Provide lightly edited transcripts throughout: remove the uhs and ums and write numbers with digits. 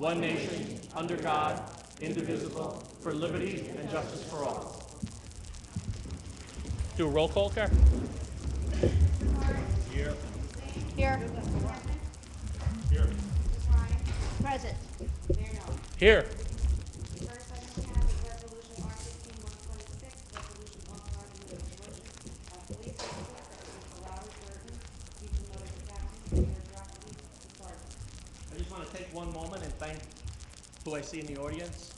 one nation, under God, indivisible, for liberty and justice for all. Do a roll call, Care? Here. Here. Here. Present. Here. First item we have is resolution R 16-126, resolution authorizing the promotion of police officer Mr. Larry Burton, be promoted to captain, Mayor Drosky to sergeant. I just want to take one moment and thank who I see in the audience,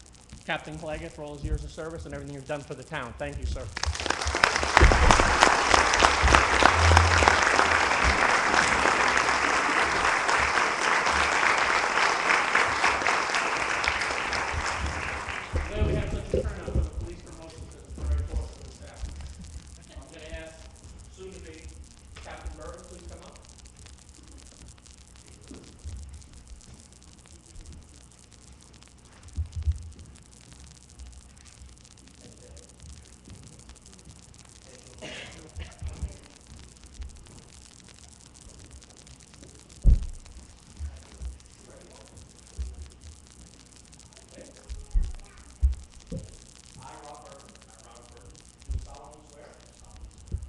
Captain Claggett, for all his years of service and everything you've done for the town. Thank you, sir. Today we have such a turnout for the police promotions. It's very important for the staff. I'm going to ask soon to be Captain Burton, please come up. I, Rob Burton, do solemnly swear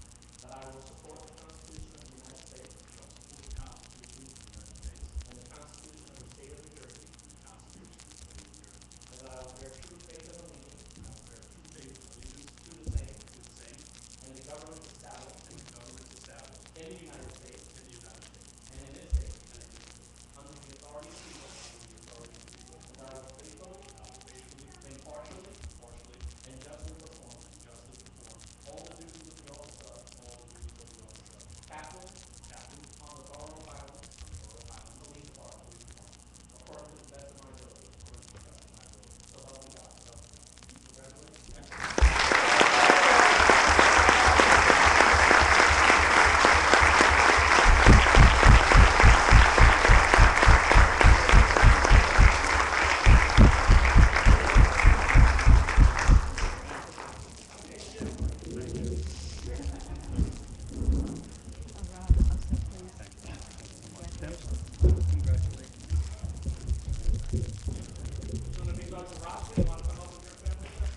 that I will support the Constitution of the United States and the Constitution of the State of New Jersey, and that I will bear true faith and allegiance to the same and the governments established in the United States and in this state, under the authority of the people, and that I will faithfully, impartially, and justly perform all the duties of the office of Captain on the Borough of Highland Police Department, according to the best of my ability. So help me God. Congratulations. Soon to be Sergeant Rossi, you want to come up with your family, sir?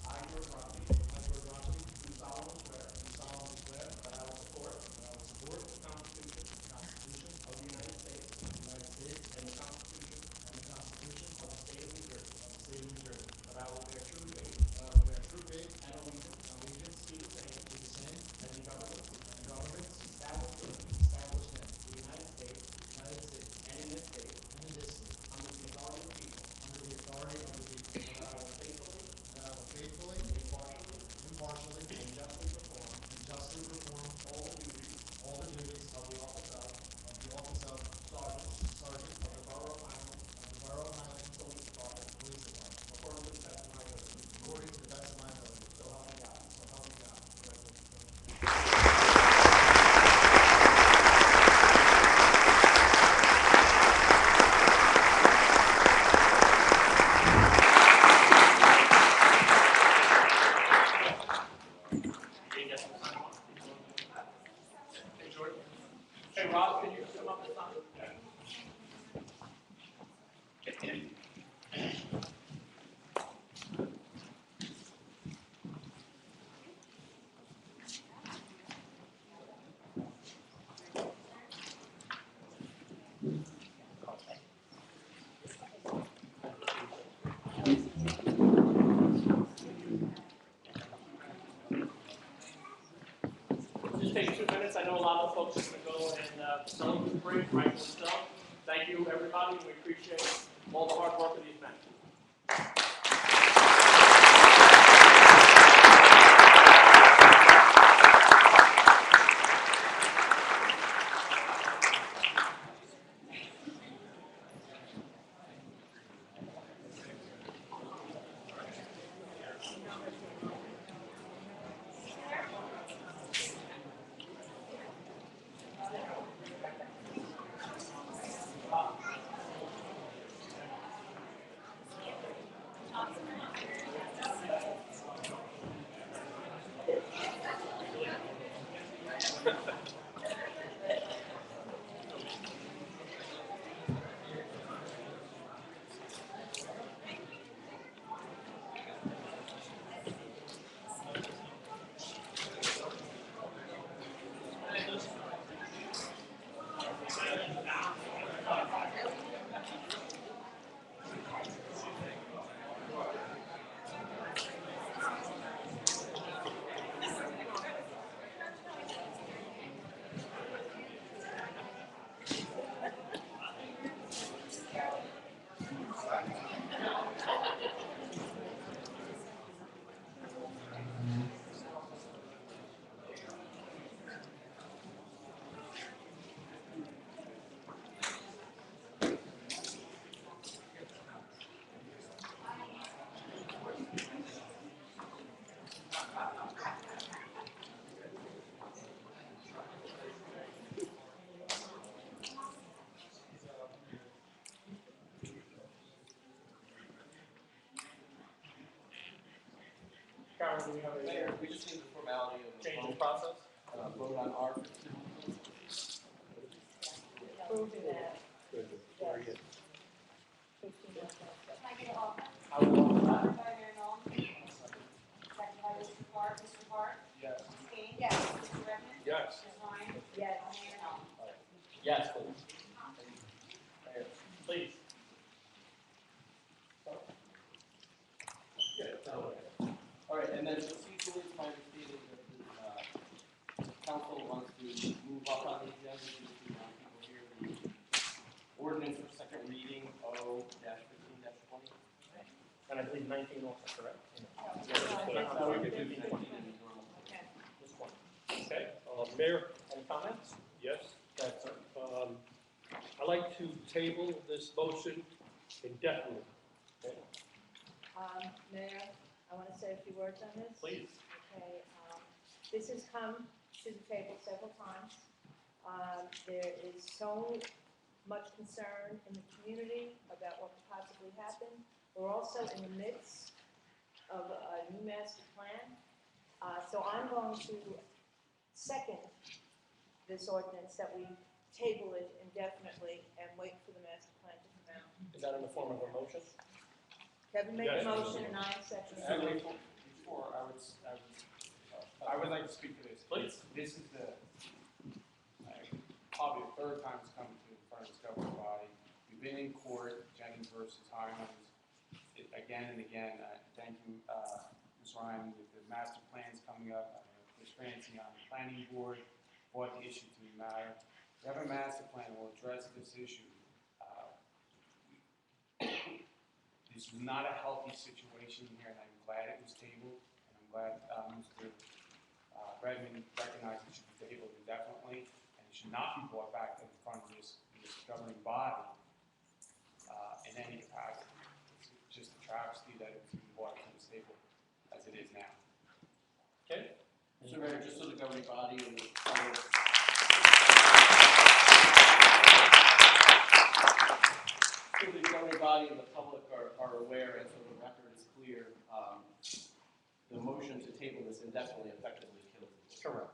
I, George Rossi, do solemnly swear that I will support the Constitution of the United States and the Constitution of the State of New Jersey, that I will bear true faith and allegiance to the same and the governments established in the United States and in this state, under the authority of the people, and that I will faithfully, impartially, and justly perform all the duties of the office of Sergeant of the Borough of Highland Police Department, according to the best of my ability. So help me God. Hey, Jordan. Hey, Rob, can you come up and sign? Just take 2 minutes. I know a lot of folks are going to go and celebrate the parade, rightfully so. Thank you, everybody. We appreciate all the hard work of these men. Myron, do we have Mayor, a we just need the formality of the change in vote, process? vote on R 15. Good. Very good. Can I get it all? I will offer that. Offered by Mayor Nolan. Second by Mr. Park. Mr. Park? Yes. Ms. King? Yes. Mr. Redmond? Yes. Ms. Ryan? Yes. Mayor Nolan? Yes, please. Mayor, please. All right, and then procedurally, it's my understanding that the council wants to move up on the agenda, just to want people here, the ordinance for second reading, O-15-20. And I believe 19 also, correct? Now we could do 19 in the normal. This one. Okay, Mayor, any comments? Yes. Go ahead, sir. I'd like to table this motion indefinitely. Mayor, I want to say a few words on this. Please. Okay, this has come to the table several times. There is so much concern in the community about what could possibly happen. We're also in the midst of a new master plan. So I'm going to second this ordinance that we table it indefinitely and wait for the master plan to come out. Is that in the form of a motion? Kevin made Yes. a motion and I second it. Actually, before, I would like to speak to this. Please. This is probably the third time it's come to in front of this governing body. We've been in court, Jennings versus Hyman's, again and again. Thank you, Ms. Ryan, with the master plans coming up. Chris Francie on the planning board brought the issue to the matter. We have a master plan that will address this issue. This is not a healthy situation here, and I'm glad it was tabled, and I'm glad Mr. Redmond recognized it should be tabled indefinitely, and it should not be brought back in front of this governing body in any capacity. It's just a travesty that it's been brought to this table as it is now. Okay. Mr. Mayor, just so the governing body and the public. So the governing body and the public are aware, and so the record is clear, the motion to table this indefinitely effectively kills it. Correct.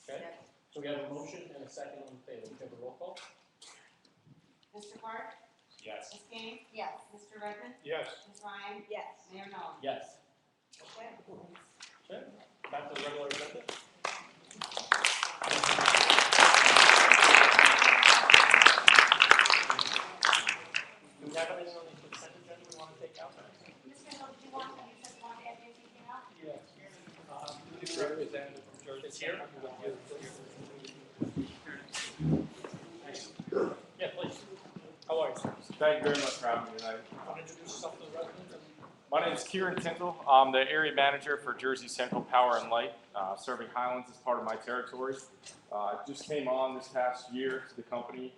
Okay, so we have a motion and a second on the table. We have a roll call? Mr. Park? Yes. Ms. King? Yes. Mr. Redmond? Yes. Ms. Ryan? Yes. Mayor Nolan? Yes. Okay. Okay, back to the regular agenda. Do we have anything on the consent agenda we want to take out? Mr. Hill, do you want to, you said you want to add anything else? Yes. The representative from Jersey is here. Yeah, please. How are you, sir? Thank you very much for having me tonight. Want to introduce yourself to the residents? My name is Kieran Tintle. I'm the area manager for Jersey Central Power and Light, serving Highlands as part of my territory. Just came on this past year to the company.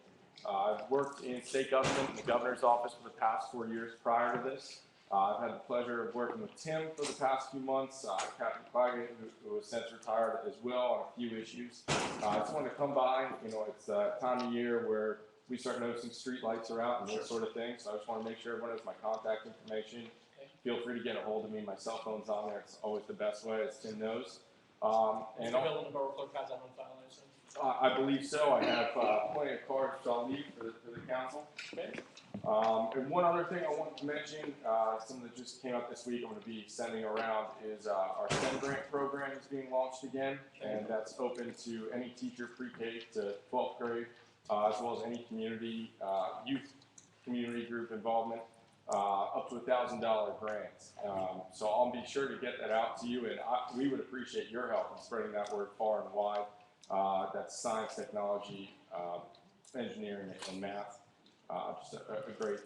I've worked in state government in the governor's office for the past 4 years prior to this. I've had the pleasure of working with Tim for the past few months, Captain Claggett, who has since retired as well on a few issues. I just wanted to come by. You know, it's a time of year where we start noticing street lights are out and those sort of things. So I just want to make sure everyone has my contact information. Feel free to get a hold of me. My cell phone's on there. It's always the best way, as Tim knows. Mr. Hill and the borough clerk has that on file, I assume? I believe so. I have plenty of cards which I'll leave for the council. Okay. And one other thing I wanted to mention, something that just came up this week, I'm going to be sending around, is our STEM grant program is being launched again, and that's open to any teacher pre-K to 12th grade, as well as any community, youth community group involvement, up to $1,000 grants. So I'll be sure to get that out to you, and we would appreciate your help in spreading that word far and wide. That's science, technology, engineering, and math. Just a great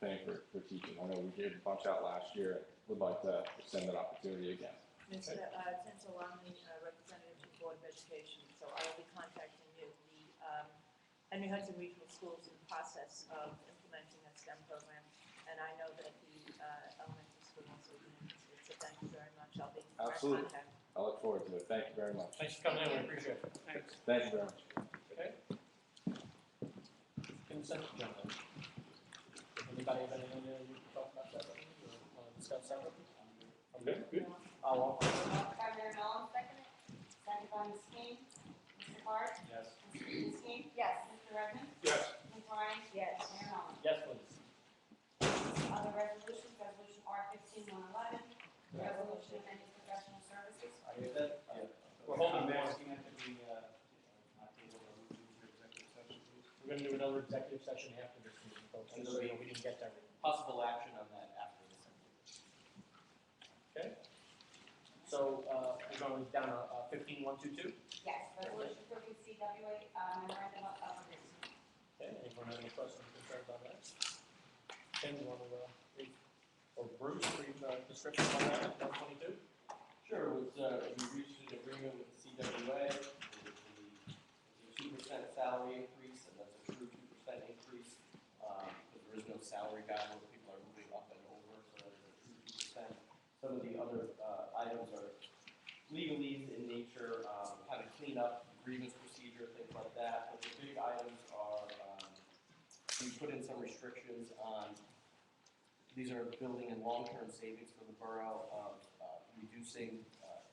thing for teaching. I know we gave a bunch out last year. Would like to extend that opportunity again. Mr. Tintle, I'm the representative to the Board of Education, so I will be contacting you. The Henry Hudson Regional School is in the process of implementing that STEM program, and I know that the elementary school also is interested, so thank you very much. I'll be in Absolutely. contact. I look forward to it. Thank you very much. Thanks for coming in, we appreciate it. Thanks. Thank you very much. Okay. Consent agenda. Anybody have anything you want to talk about that, or want to discuss that? I'm good. Good. I'll offer it. Offered by Mayor Nolan, second by Ms. King. Mr. Hart? Yes. Ms. King? Yes. Mr. Redmond? Yes. Ms. Ryan? Yes. Mayor Nolan? Yes, please. Other resolutions, resolution R 15-111, resolution amending professional services. I get that? We're holding I'm one. asking that to be, not table, but we do executive session, please. We're gonna do another executive session after this meeting, folks, And just so there'll you know we didn't get to everything. Possible action on that after this. Okay? So, we're going down to 15-122. Yes, resolution approving CWA memorandum of agreement. Okay, anyone have any questions or concerns on that? Ken, you want to, read, or Bruce, read the description on that, 122? Sure, we reached an agreement with the CWA, it's a 2% salary increase, and that's a true 2% increase. But there is no salary guide where people are moving up and over, so that is a true 2%. Some of the other items are legalese in nature, kind of clean up grievance procedure, things like that. But the big items are, we put in some restrictions on, these are building and long-term savings for the borough of reducing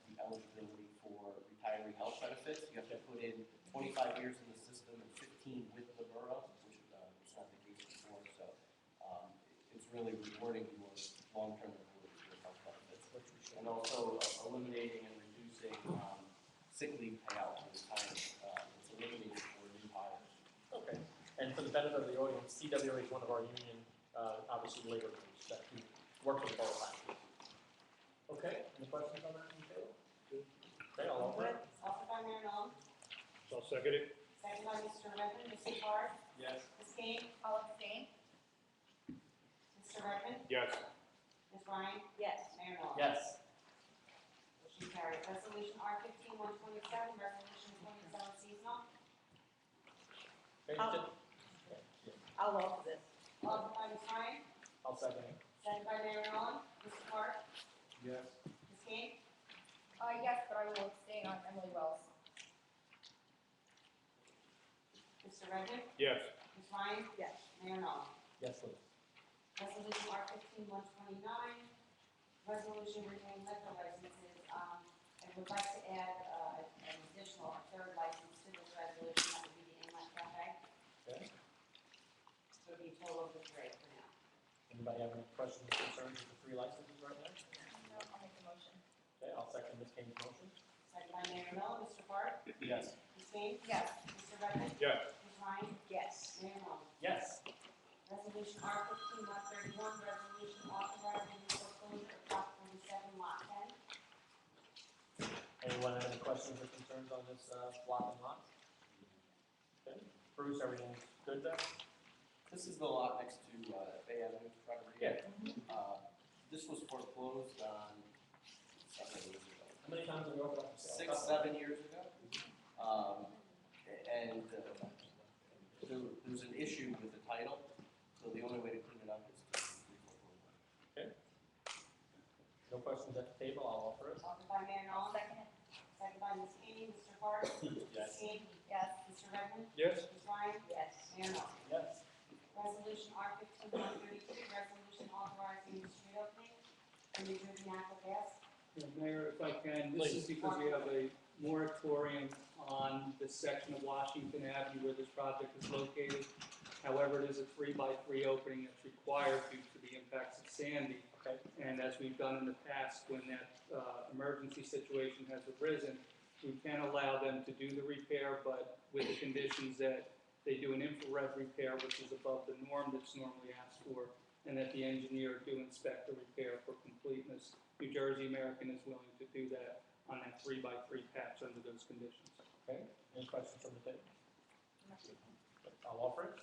the eligibility for retiree health benefits. You have to put in 25 years in the system and 15 with the borough, which was not the case before. So it's really rewarding your long-term ability for health benefits. And also eliminating and reducing sick leave payout for retirement. It's eliminated for new hires. Okay, and for the benefit of the audience, CWA is one of our union, obviously labor groups that we work with all last year. Okay, any questions on that, Michaela? Okay, I'll offer it. Offered by Mayor Nolan, So I'll second it. second by Mr. Redmond. Mr. Hart? Yes. Ms. King? I'll abstain. Mr. Redmond? Yes. Ms. Ryan? Yes. Mayor Nolan? Yes. Motion carried. Resolution R 15-127, resolution 27 seasonal. Okay, I'll- Tim? I'll offer this. Offered by Ms. Ryan, I'll second it. second by Mayor Nolan. Mr. Hart? Yes. Ms. King? Yes, but I will abstain on Emily Wells. Mr. Redmond? Yes. Ms. Ryan? Yes. Mayor Nolan? Yes, please. Resolution R 15-129, resolution renewing liquor licenses. I would like to add an additional, a third license to this resolution, that would be the Inlet Cafe. Okay. So it'd be a total of the three for now. Anybody have any questions or concerns with the 3 licenses right now? No, I'll make the motion. Okay, I'll second Ms. King's motion. Second by Mayor Miller. Mr. Hart? Yes. Ms. King? Yes. Mr. Redmond? Yes. Ms. Ryan? Yes. Mayor Miller. Yes. Resolution R 15-131, resolution authorizing the foreclosure of Block 47, Lot 10. Anyone have any questions or concerns on this block and lot? Okay, Bruce, everything's good there? This is the lot next to Bay Avenue, Trevor. This was foreclosed on several years ago. How many times have you opened up for sale? 6, 7 years ago. And there's an issue with the title, so the only way to clean it up is to re-foreclose it. Okay. No questions at the table, I'll offer it. Offered by Mayor Nolan. Second. Second by Ms. King. Mr. Hart? Ms. Yes. King? Yes. Mr. Redmond? Yes. Ms. Ryan? Yes. Mayor Miller. Yes. Resolution R 15-132, resolution authorizing the street opening for New Jersey Natural Gas. Mayor, if I can, this is because we have a moratorium on the section of Washington Avenue where this project is located. However, it is a 3x3 opening that's required due to the impacts of Sandy. Okay. And as we've done in the past, when that emergency situation has arisen, we can allow them to do the repair, but with the conditions that they do an infrared repair, which is above the norm that's normally asked for, and that the engineer do inspect the repair for completeness. New Jersey American is willing to do that on that 3x3 patch under those conditions. Okay, any questions from the table? I'll offer it.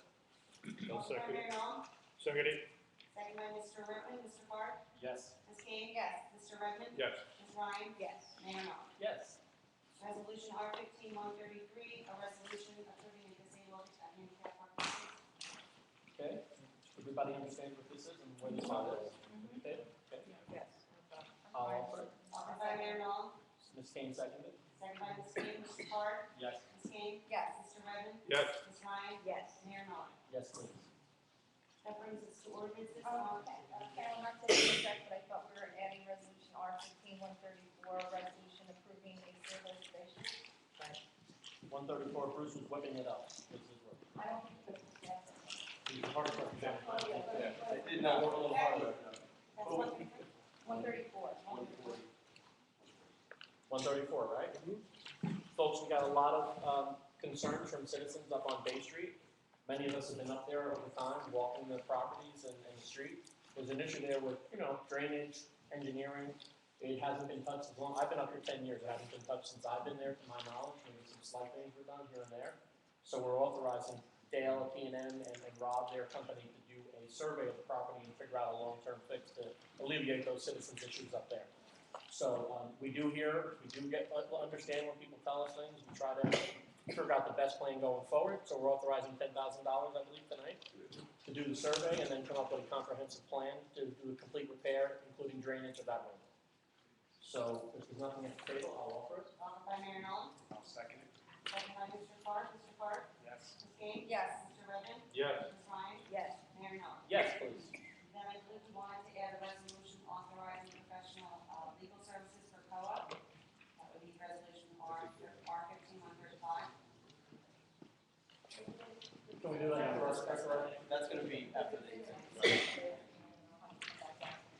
Offered by Mayor Nolan. Second it. Second by Mr. Redmond. Mr. Hart? Yes. Ms. King? Yes. Mr. Redmond? Yes. Ms. Ryan? Yes. Mayor Miller. Yes. Resolution R 15-133, a resolution approving a disabled handicap parking space. Okay, everybody understand what this is and where this lot is? Okay, okay. Yes. I'll offer it. Offered by Mayor Nolan. Ms. Kane seconded. Second by Ms. King. Mr. Hart? Yes. Ms. King? Yes. Mr. Redmond? Yes. Ms. Ryan? Yes. Mayor Miller. Yes, please. That brings us to ordinances. Carol, not to interject, but I thought we were adding resolution R R 16134, resolution approving a survey station. 134, Bruce was whipping it up. This is what. I don't think that's. He's the hardest representative. Yeah, they did not work a little harder. That's 134. 134, right? Folks, we got a lot of concerns from citizens up on Bay Street. Many of us have been up there over time, walking the properties and the street. There's an issue there with, drainage, engineering. It hasn't been touched as long. I've been up here 10 years. It hasn't been touched since I've been there, to my knowledge. Maybe some slight things were done here and there. So we're authorizing Dale, P&M, and Rob, their company, to do a survey of the property and figure out a long-term fix to alleviate those citizens' issues up there. So we do understand when people tell us things. We try to figure out the best plan going forward. So we're authorizing $10,000, I believe, tonight to do the survey and then come up with a comprehensive plan to do a complete repair, including drainage of that road. So if there's nothing at the table, I'll offer it. Offered by Mayor Nolan, I'll second it. second by Mr. Park. Mr. Park? Yes. Ms. Gaines? Yes. Mr. Redmond? Yes. Ms. Ryan? Yes. Mayor Nolan? Yes, please. Then I believe we wanted to add a resolution authorizing professional legal services for co-op. That would be resolution R 1505. Can we do that in our second? That's gonna be after the exam.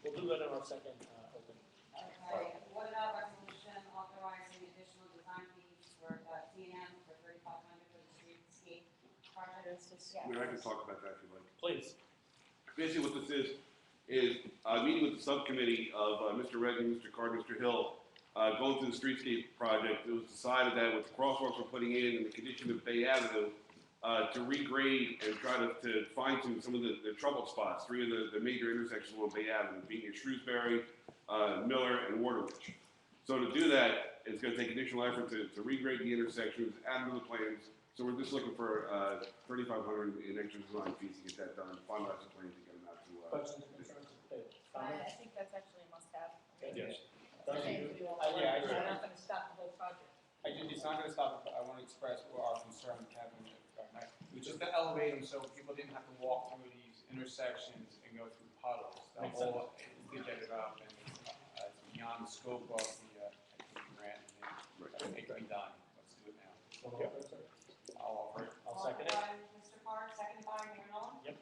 We'll do that in our second open. Okay, what about resolution authorizing additional design fees for T&M for $3,500 for the streetscape project? I can talk about that if you like. Please. Basically what this is meeting with the subcommittee of Mr. Redding, Mr. Card, Mr. Hill, going through the streetscape project. It was decided that with the crosswalks we're putting in and the condition of Bay Avenue, to regrade and try to fine tune some of the troubled spots, three of the major intersections along Bay Avenue, being in Shrewsbury, Miller, and Waterwich. So to do that, it's going to take additional effort to regrade the intersections, add them to the plans. So we're just looking for $3,500 in extra design fees to get that done, finalize the plans, and get them out to. Questions and concerns at the table? Comments? I think that's actually a must-have. Yes. Yeah, I agree. We're not gonna stop the whole project. It's not gonna stop, but I want to express our concern, Kevin, which is to elevate them so people didn't have to walk through these intersections and go through puddles. The Makes whole, did that up, and it's beyond the scope of the grant, and it can be done. Let's do it now. One more concern? I'll offer it. I'll second it. Offered by Mr. Park, seconded by Mayor Nolan? Yep.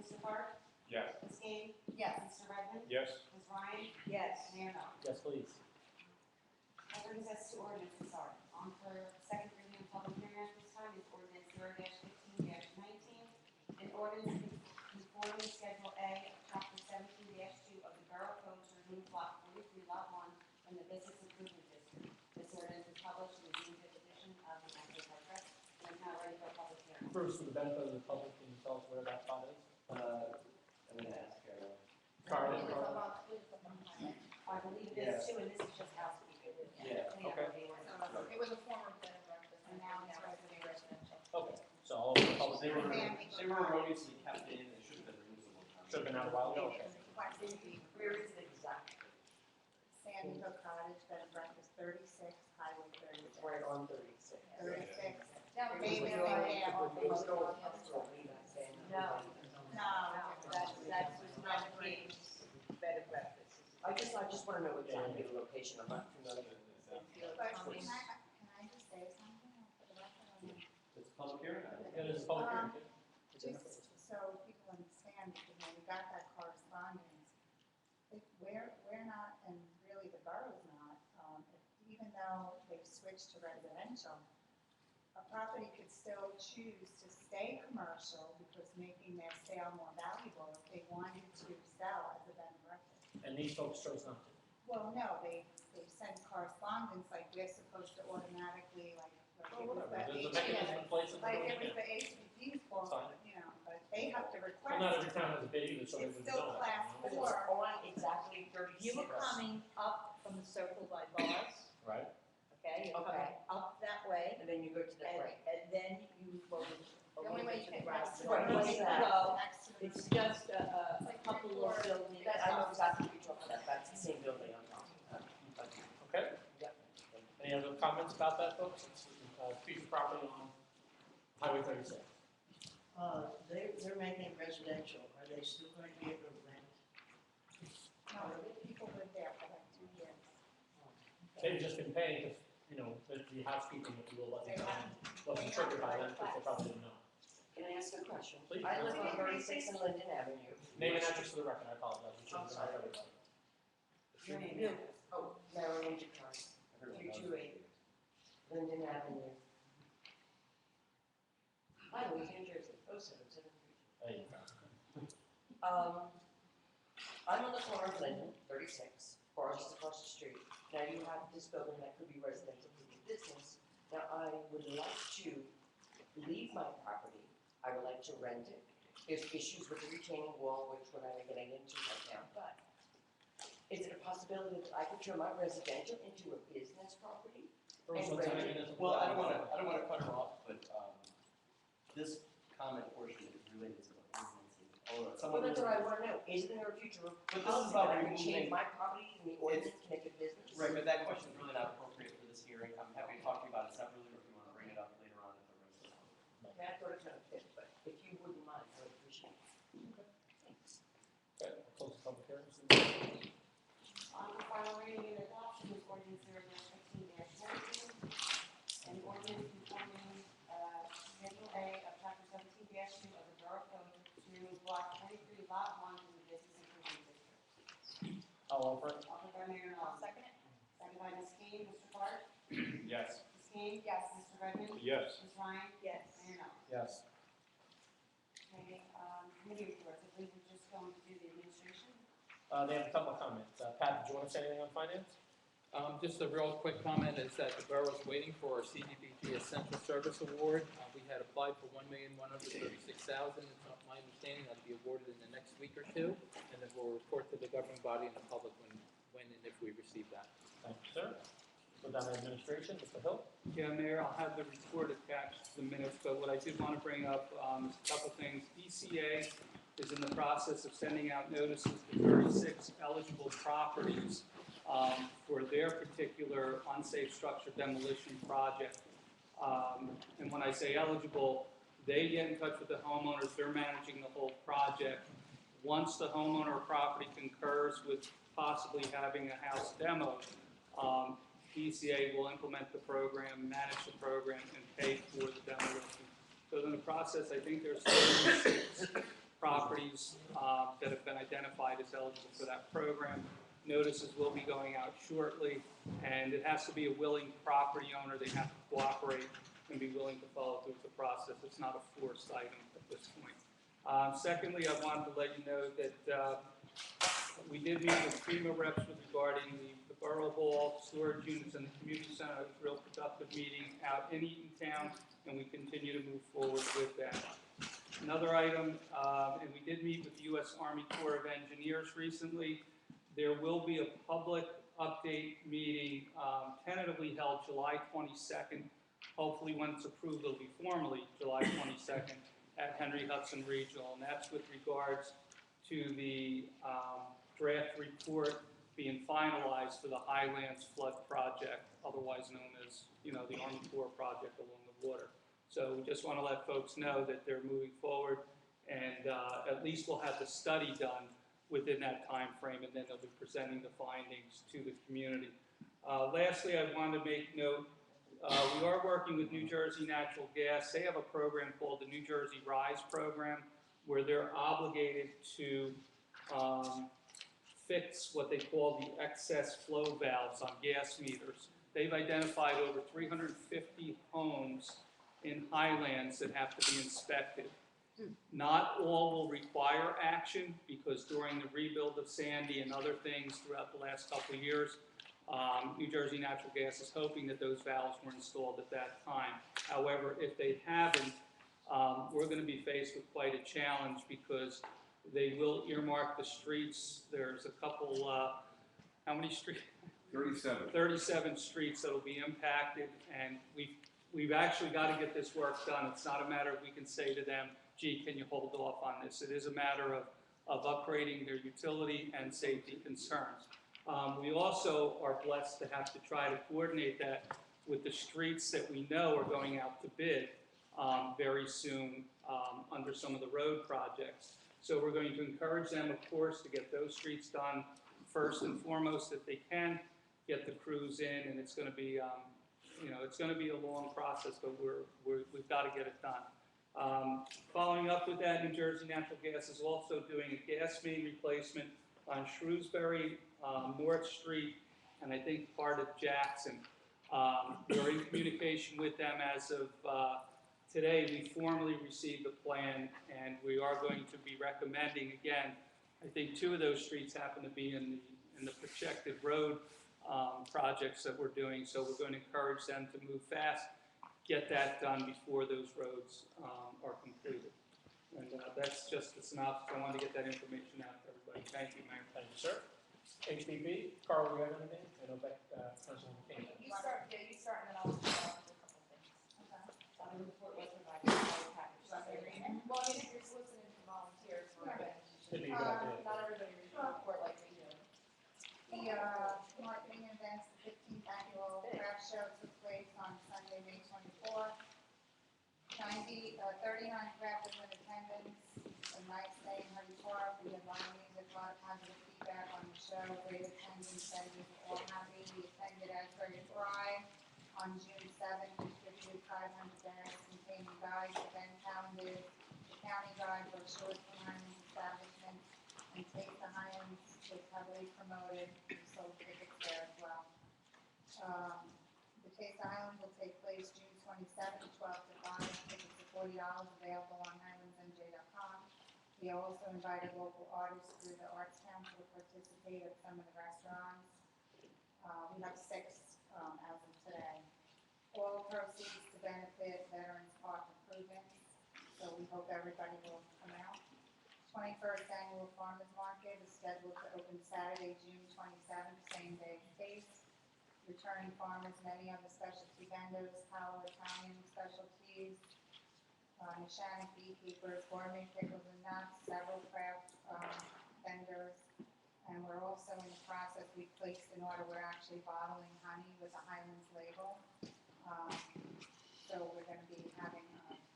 Mr. Park? Yes. Ms. Gaines? Yes. Mr. Redmond? Yes. Ms. Ryan? Yes. Mayor Nolan? Yes, please. That brings us to ordinances, on for second reading and public hearing at this time is ordinance 0-15-19. An ordinance conforming Schedule A of Chapter 17-2 of the Borough Code to remove Block 43, Lot 1 from the Business Improvement District. This ordinance is published in the Dean's Edition of the National Press and is now ready for public hearing. Bruce, for the benefit of the public, can you tell us where that spot is? I'm gonna ask Carol. Carl, I believe it is too, and this is just housekeeping. Yeah. Clean up Okay. the ordinance. It was a former bed and breakfast, And now it's residential. Okay, so all of the public, They were erroneously kept in, they should have been removed a long time. should have been out a while ago, okay. Where is it exactly? Sandy Hook Cottage, bed and breakfast, 36, Highway 36. Right on 36. 36. Now, Maybe maybe they have. No, No, that's not the case. Bed and breakfast. I just wanna know exactly the location, I'm not familiar with But can I just say something for the record? It's a public hearing. Yeah, this is public hearing. Just so people understand, we got that correspondence. We're not, and really the borough's not, even though they've switched to residential, a property could still choose to stay commercial because making their sale more valuable if they wanted to sell as a bed and breakfast. And these folks chose not to. Well, no, they send correspondence like we're supposed to automatically, like Oh, it was whatever, the there's a mechanism in place. and like we're it was doing the HPD's fault, Fine. but they have to Well, request. not every town has a bid either, so they It's would still know class that. four. exactly You were coming up from the circle by bars, Right? okay? You're coming Okay. up that way, And then you go to the right. and then you go a The little only way bit you to the can right. next to Right, it. you go. Next to the It's room. just a couple of buildings. I know exactly what you're talking about, that's the same building I'm talking about. Okay? Any other comments about that, folks? It's a piece of property on Highway 36. They're making it residential, are they still going to be able to rent? No, people live there for like 2 They've just been paying because, the housekeeping, if you will, wasn't triggered by them because they probably didn't know. Can I ask a question? Please. I live on 36 and Linden Avenue. Name and address for the record, I apologize. We should have sorry. everybody. Your name? Oh, Marilyn Jacari, 328 Linden Avenue. Highway, New Jersey, 07732. There you go. I'm on the corner of Linden, 36, bars is across the street. Now you have this building that could be residential, could be business. Now I would like to leave my property. I would like to rent it. There's issues with the retaining wall, which we're not getting into right now, but is it a possibility that I could turn my residential into a business property? And rent it? Well, I don't wanna cut her off, but, this comment portion is related to the ordinances. Well, Someone that's what I wanna know. Is there a future But this is policy about that I can change removing- my property in the ordinance to make it business? Right, but that question is really not appropriate for this hearing. I'm happy to talk to you about it separately, or if you wanna bring it up later on at the regular. Okay, I thought it kind of fit, but if you wouldn't mind, I would appreciate it. Thanks. Okay, we'll close the public hearing. On the final reading and adoption is ordinance 0-15-19, an ordinance conforming, Schedule A of Chapter 17-2 of the Borough Code to Block 23, Lot 1 in the Business Improvement District. I'll offer it. Offered by Mayor Knowles. Second it? Second by Ms. Kane. Mr. Clark? Yes. Ms. Kane? Yes. Mr. Redmond? Yes. Ms. Ryan? Yes. Mayor Knowles. Yes. Okay, committee reports. I believe we're just going to do the administration. They have a couple of comments. Pat, did you want to say anything on finance? Just a real quick comment is that the borough is waiting for our CDBG Essential Service Award. We had applied for $1,136,000. It's not my understanding that'll be awarded in the next week or two, and then we'll report to the governing body and the public when and if we receive that. Thank you, sir. Go down to administration, Mr. Hill. Yeah, Mayor, I'll have the report attached to the minutes, but what I did want to bring up is a couple things. ECA is in the process of sending out notices to 36 eligible properties for their particular unsafe structure demolition project. And when I say eligible, they get in touch with the homeowners, they're managing the whole project. Once the homeowner or property concurs with possibly having a house demoed, ECA will implement the program, manage the program, and pay for the demolition. So in the process, I think there's 36 properties that have been identified as eligible for that program. Notices will be going out shortly, and it has to be a willing property owner. They have to cooperate and be willing to follow through with the process. It's not a forced item at this point. Secondly, I wanted to let you know that we did meet with FEMA reps regarding the Borough Hall, storage units, and the community center. It was a real productive meeting out in Eatontown, and we continue to move forward with that. Another item, and we did meet with the U.S. Army Corps of Engineers recently. There will be a public update meeting tentatively held July 22nd. Hopefully, when it's approved, it'll be formally July 22nd at Henry Hudson Regional, and that's with regards to the draft report being finalized for the Highlands Flood Project, otherwise known as, the Army Corps project along the water. So we just want to let folks know that they're moving forward, and at least we'll have the study done within that time frame, and then they'll be presenting the findings to the community. Lastly, I wanted to make note, we are working with New Jersey Natural Gas. They have a program called the New Jersey RISE program, where they're obligated to fix what they call the excess flow valves on gas meters. They've identified over 350 homes in Highlands that have to be inspected. Not all will require action, because during the rebuild of Sandy and other things throughout the last couple of years, New Jersey Natural Gas is hoping that those valves were installed at that time. However, if they haven't, we're going to be faced with quite a challenge, because they will earmark the streets. There's a couple, how many streets? 37. 37 streets that will be impacted, and we've actually got to get this work done. It's not a matter of we can say to them, gee, can you hold off on this? It is a matter of upgrading their utility and safety concerns. We also are blessed to have to try to coordinate that with the streets that we know are going out to bid very soon under some of the road projects. So we're going to encourage them, of course, to get those streets done first and foremost if they can. get the crews in, and it's gonna be, it's gonna be a long process, but we've got to get it done. Following up with that, New Jersey Natural Gas is also doing a gas main replacement on Shrewsbury, North Street, and I think part of Jackson. We're in communication with them as of today. We formally received the plan, and we are going to be recommending, again, I think 2 of those streets happen to be in the projected road projects that we're doing, so we're going to encourage them to move fast, get that done before those roads are completed. And that's just the synopsis. I wanted to get that information out to everybody. Thank you, Mayor. Thank you, sir. HPP, Carl, do you have anything? I know Councilman King. You start, and then I'll just a couple things. The report was provided by the package. Well, I mean, if you're soliciting for volunteers, It'd be a good idea. not everybody reads the report like we do. The marketing events, the 15th annual craft show took place on Sunday, May 24th. 39 crafters in attendance, a nice day in Honey Park. We had live music, a lot of positive feedback on the show, great attendance, and we were all happy. We attended Asbury Pride on June 7th, distributed 500 bags containing guides, event calendars, the county guide, brochures from Highlands establishments, and Taste the Highlands was heavily promoted. We sold tickets there as well. The Taste the Highlands will take place June 27th, 12 to 5. Tickets are $40, available on highlandsnj.com. We also invited local artists through the Arts Council to participate at some of the restaurants. We have 6 as of today. All proceeds to benefit Veterans Park improvements, so we hope everybody will come out. 21st Annual Farmers Market is scheduled to open Saturday, June 27th, same day as Taste. Returning farmers, many other specialty vendors, Powell Italian specialties, Nishanic beekeepers, gourmet pickles and nuts, several craft vendors. And we're also in the process, we placed an order, we're actually bottling honey with a Highlands label. So we're going to be having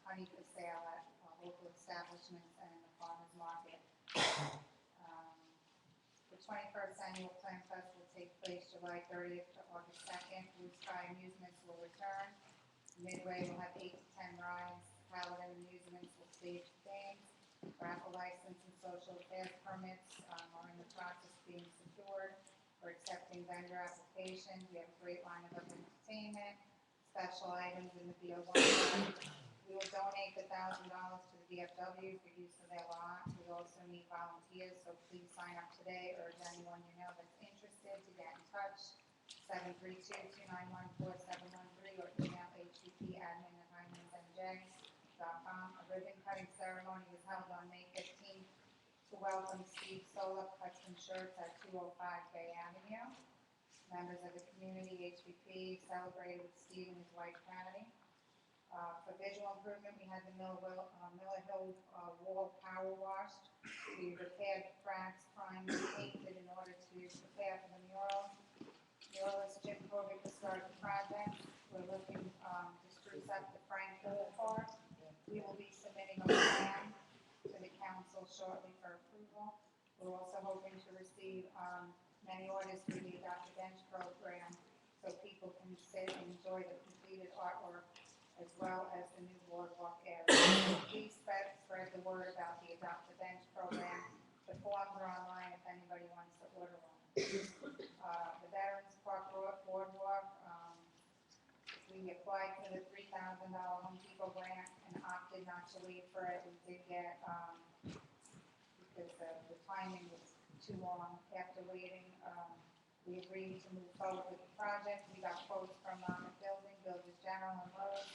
honey for sale at local establishments and the farmers market. The 21st Annual Plant Fest will take place July 30th to August 2nd. Blue Sky Amusements will return. Midway will have 8 to 10 rides. Paladin Amusements will stage the games. Raffle license and social affairs permits are in the process of being secured. We're accepting vendor applications. We have a great lineup of entertainment, special items in the BO1. We will donate the $1,000 to the VFW for use of their lot. We also need volunteers, so please sign up today, or anyone you know that's interested to get in touch. 732-291-4713 or email hppadmin@highlandsnj.com. A ribbon cutting ceremony was held on May 15th to welcome Steve Solop Custom Shirts at 205 Bay Avenue. Members of the community, HPP, celebrated with Steve and his wife Patty. For visual improvement, we had the Miller Hill wall power washed. We repaired cracks, primed, and painted in order to prepare for the mural. Muralist Jim Kovic has started the project. We're looking to spruce up the Frank Hill Park. We will be submitting a plan to the council shortly for approval. We're also hoping to receive many orders through the Adopt a Bench program so people can sit and enjoy the completed artwork as well as the new boardwalk area. Please spread the word about the Adopt a Bench program. The forms are online if anybody wants to order one. The Veterans Park Boardwalk, we applied for the $3,000 Home Depot grant and opted not to wait for it. We did get, because the timing was too long after waiting, we agreed to move forward with the project. We got quotes from Monmouth Building, Builders General, and Lowe's.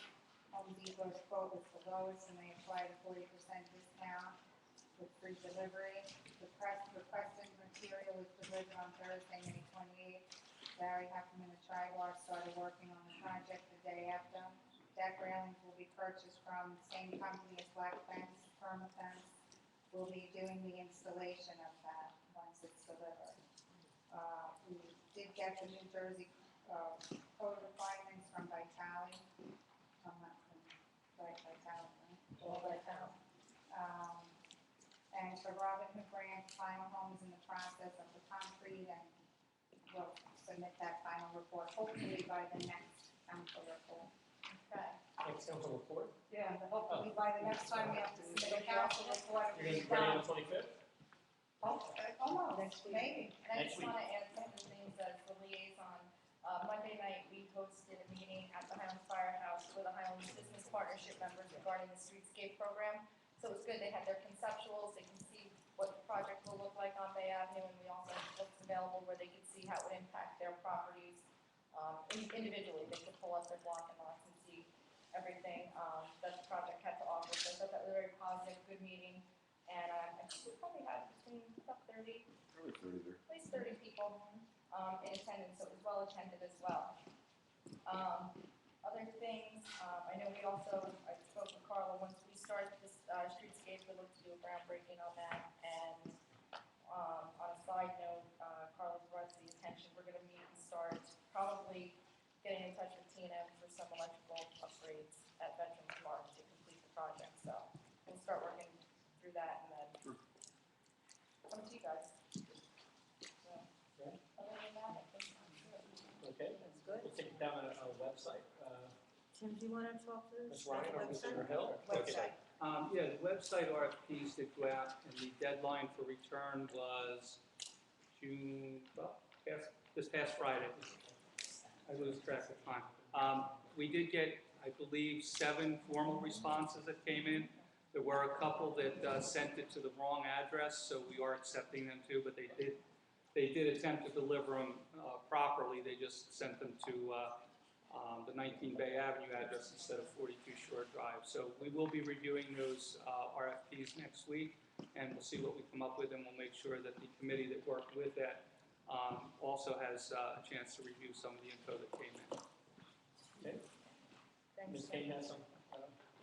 Home Depot's quote was the lowest, and they applied a 40% discount with free delivery. The requested material was delivered on Thursday, May 28th. Barry Heffernan and Tribar started working on the project the day after. Deck railings will be purchased from the same company as Black Fence, Permafence. We'll be doing the installation of that once it's delivered. We did get the New Jersey code requirements from Vitale. And for Robin Hood Grant, final home is in the process of the concrete and, well, submit that final report, hopefully by the next council report. Okay. Next council report, Yeah, but hopefully by the next time we have to submit a council report, you're it'll be gonna be ready on done. the 25th? Almost, Next week. maybe. And I Next just week. want to add some of the things as the liaison. Monday night, we hosted a meeting at the Highlands Firehouse with the Highlands Business Partnership members regarding the streetscape program. So it was good, they had their conceptuals, they can see what the project will look like on Bay Avenue, and we also had books available where they could see how it would impact their properties. Individually, they could pull up their block and lots and see everything that the project had to offer. So I thought that was a very positive, good meeting. And I think we probably had between about 30, at least 30 people in attendance, so it was well attended as well. Other things, I know I spoke with Carla, once we start this streetscape, we look to do a groundbreaking on that. And on a side note, Carla's brought to the attention, we're going to meet and start probably getting in touch with Tina for some electrical upgrades at Veterans Park to complete the project. So we'll start working through that and then come to you guys. So, other than that, I think I'm good. Okay, That's good. we'll take it down on our website. Tim, do you want to talk to Ms. this? Ryan or Mr. Hill? Website. Yeah, the website RFPs did go out, and the deadline for return was this past Friday. I lose track of time. We did get, I believe, 7 formal responses that came in. There were a couple that sent it to the wrong address, so we are accepting them too, but they did attempt to deliver them properly. They just sent them to the 19 Bay Avenue address instead of 42 Shore Drive. So we will be reviewing those RFPs next week, and we'll see what we come up with, and we'll make sure that the committee that worked with that also has a chance to review some of the info that came in. Okay, Thanks. Ms. Kane has some.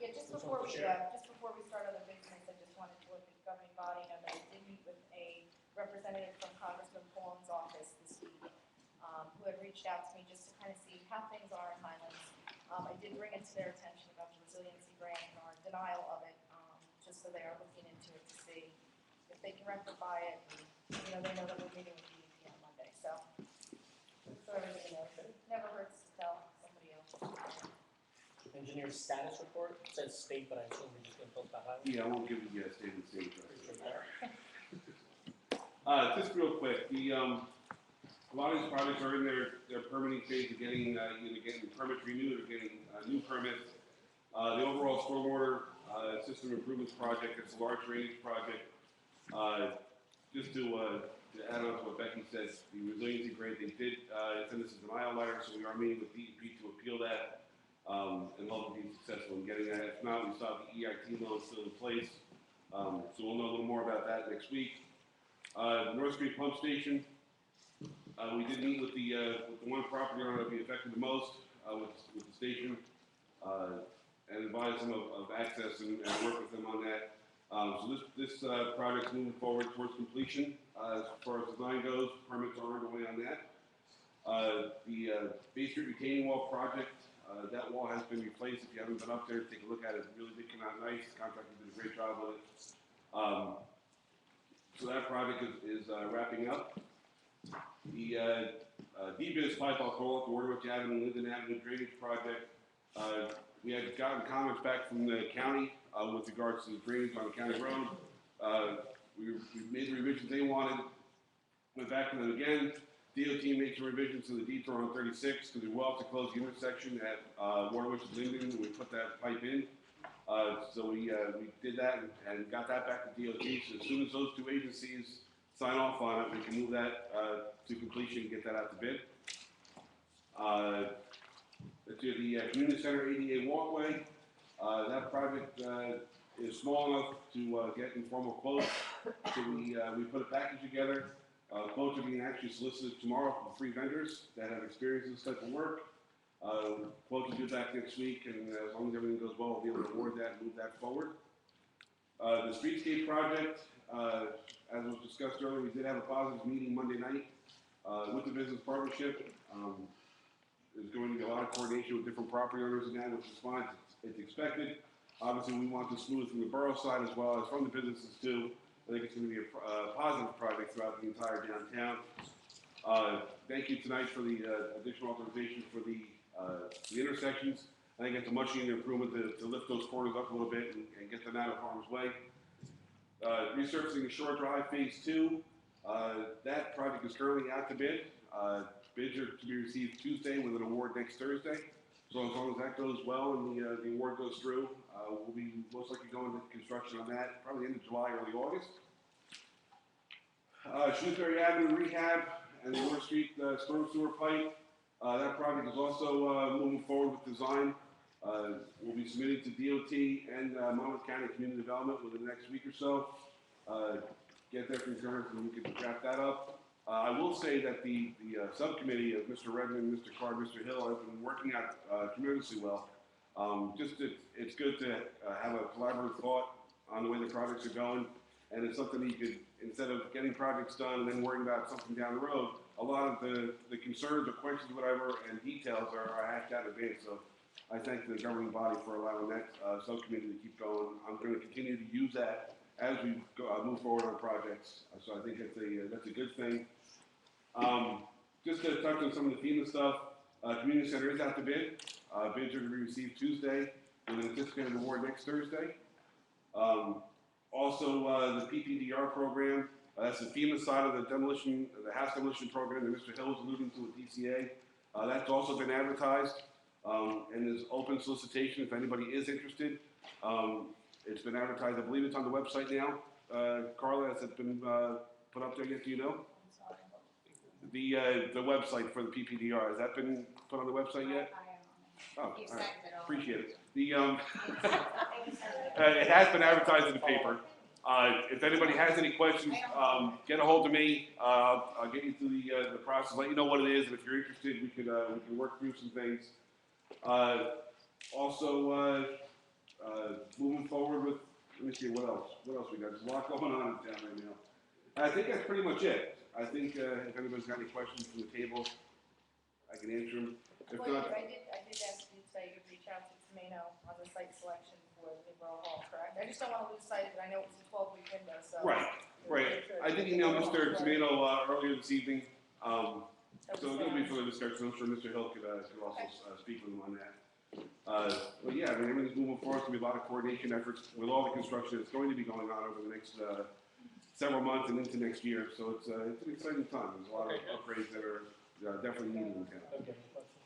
Yeah, just Which before one we, to share? just before we start other business, I just wanted to let the governing body know that I did meet with a representative from Congressman Paul's office this week, who had reached out to me just to kind of see how things are in Highlands. I did bring it to their attention about the resiliency grant and our denial of it, just so they are looking into it to see if they can rectify it. And, they know that we're meeting with DEP on Monday, so everybody knows. It never hurts to tell somebody else. Engineer status report, it says state, but I assume we're just gonna post that out. Yeah, I won't give you a statement stage. Appreciate that. Just real quick, a lot of these projects are in their permitting phase of getting, either getting permits renewed or getting new permits. The overall stormwater system improvements project, it's a large drainage project. Just to add on to what Becky said, the resiliency grant, they did send us a denial letter, so we are meeting with DEP to appeal that. And hope to be successful in getting that. If not, we still have the EIT loan still in place. So we'll know a little more about that next week. The North Street Pump Station, we did meet with the one property owner that will be affected the most with the station, and advise them of access and work with them on that. So this project's moving forward towards completion. As far as design goes, permits are underway on that. The Bay Street retaining wall project, that wall has been replaced. If you haven't been up there, take a look at it. It really did come out nice. The contractor did a great job with it. So that project is wrapping up. The DBIS pipe, I'll call it, the Waterwich Avenue, Linden Avenue drainage project. We had gotten comments back from the county with regards to the drainage on the county road. We made the revisions they wanted. Went back to them again. DOT made some revisions to the detour on 36 because we will have to close the intersection at Waterwich and Linden when we put that pipe in. So we did that and got that back to DOT. So as soon as those two agencies sign off on it, we can move that to completion and get that out to bid. The community center ADA walkway. That project is small enough to get informal quotes. So we put a package together. Quotes are being actually solicited tomorrow from 3 vendors that have experience in this type of work. Quotes will be back next week, and as long as everything goes well, we'll be able to award that and move that forward. The streetscape project, as was discussed earlier, we did have a positive meeting Monday night with the business partnership. There's going to be a lot of coordination with different property owners and that, which is fine. It's expected. Obviously, we want to smooth from the borough side as well as from the businesses too. I think it's going to be a positive project throughout the entire downtown. Thank you tonight for the additional authorization for the intersections. I think it's a much needed improvement to lift those corners up a little bit and get them out of harm's way. Resurfacing the Shore Drive Phase 2, that project is currently out to bid. Bids are to be received Tuesday with an award next Thursday. So as long as that goes well and the award goes through, we'll be most likely going into construction on that probably end of July, early August. Shrewsbury Avenue Rehab and the Water Street Storm Sewer Pipe. That project is also moving forward with design. We'll be submitting to DOT and Monmouth County Community Development within the next week or so. Get their concurrence and we can wrap that up. I will say that the subcommittee of Mr. Redmond, Mr. Card, Mr. Hill have been working out tremendously well. It's good to have a collaborative thought on the way the projects are going, and it's something that you could, instead of getting projects done and then worrying about something down the road, a lot of the concerns or questions, whatever, and details are hashed out in advance. So I thank the governing body for allowing that subcommittee to keep going. I'm going to continue to use that as we move forward on projects. So I think that's a good thing. Just to touch on some of the FEMA stuff, community center is out to bid. Bids are to be received Tuesday with an anticipated award next Thursday. Also, the PPDR program, that's the FEMA side of the house demolition program that Mr. Hill was alluding to with DCA. That's also been advertised and is open solicitation if anybody is interested. It's been advertised, I believe it's on the website now. Carla, has it been put up there yet, do you know? The website for the PPDR, has that been put on the website yet? Oh, all right. Appreciate it. It has been advertised in the paper. If anybody has any questions, get a hold of me. I'll get you through the process, let you know what it is, and if you're interested, we can work through some things. Also, moving forward with, let me see, what else we got? There's a lot going on in town right now. I think that's pretty much it. I think if anybody's got any questions from the table, I can answer them. If Well, not, I did ask you today to reach out to Tomino on the site selection for the New Borough Hall, correct? I just don't want to lose sight of it. I know it was a 12-week window, so. Right. I did email Mr. Tomato earlier this evening, so it'll be further discussion. I'm sure Mr. Hill could also speak with him on that. But yeah, I mean, everything's moving forward. There's going to be a lot of coordination efforts with all the construction that's going to be going on over the next several months and into next year. So it's an exciting time. There's a lot of upgrades that are definitely needed in town. Okay, any questions?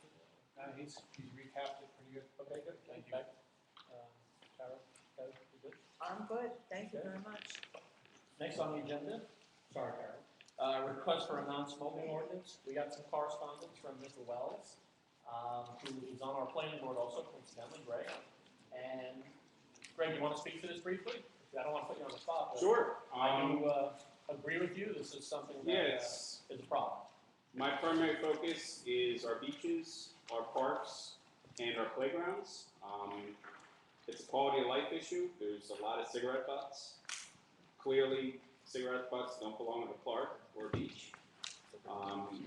He's recapped it pretty good. Okay, good, thank you. Tara, you good? I'm good. Thank you very much. Next on the agenda, sorry, Carol. Request for a non-smoking ordinance. We got some correspondence from Mr. Wells, who is on our planning board also, coincidentally, Greg. And Greg, you want to speak to this briefly? I don't want to put you on the spot. But Sure. I do agree with you. This is something that is a problem. My primary focus is our beaches, our parks, and our playgrounds. It's a quality of life issue. There's a lot of cigarette butts. Clearly, cigarette butts don't belong in a park or a beach.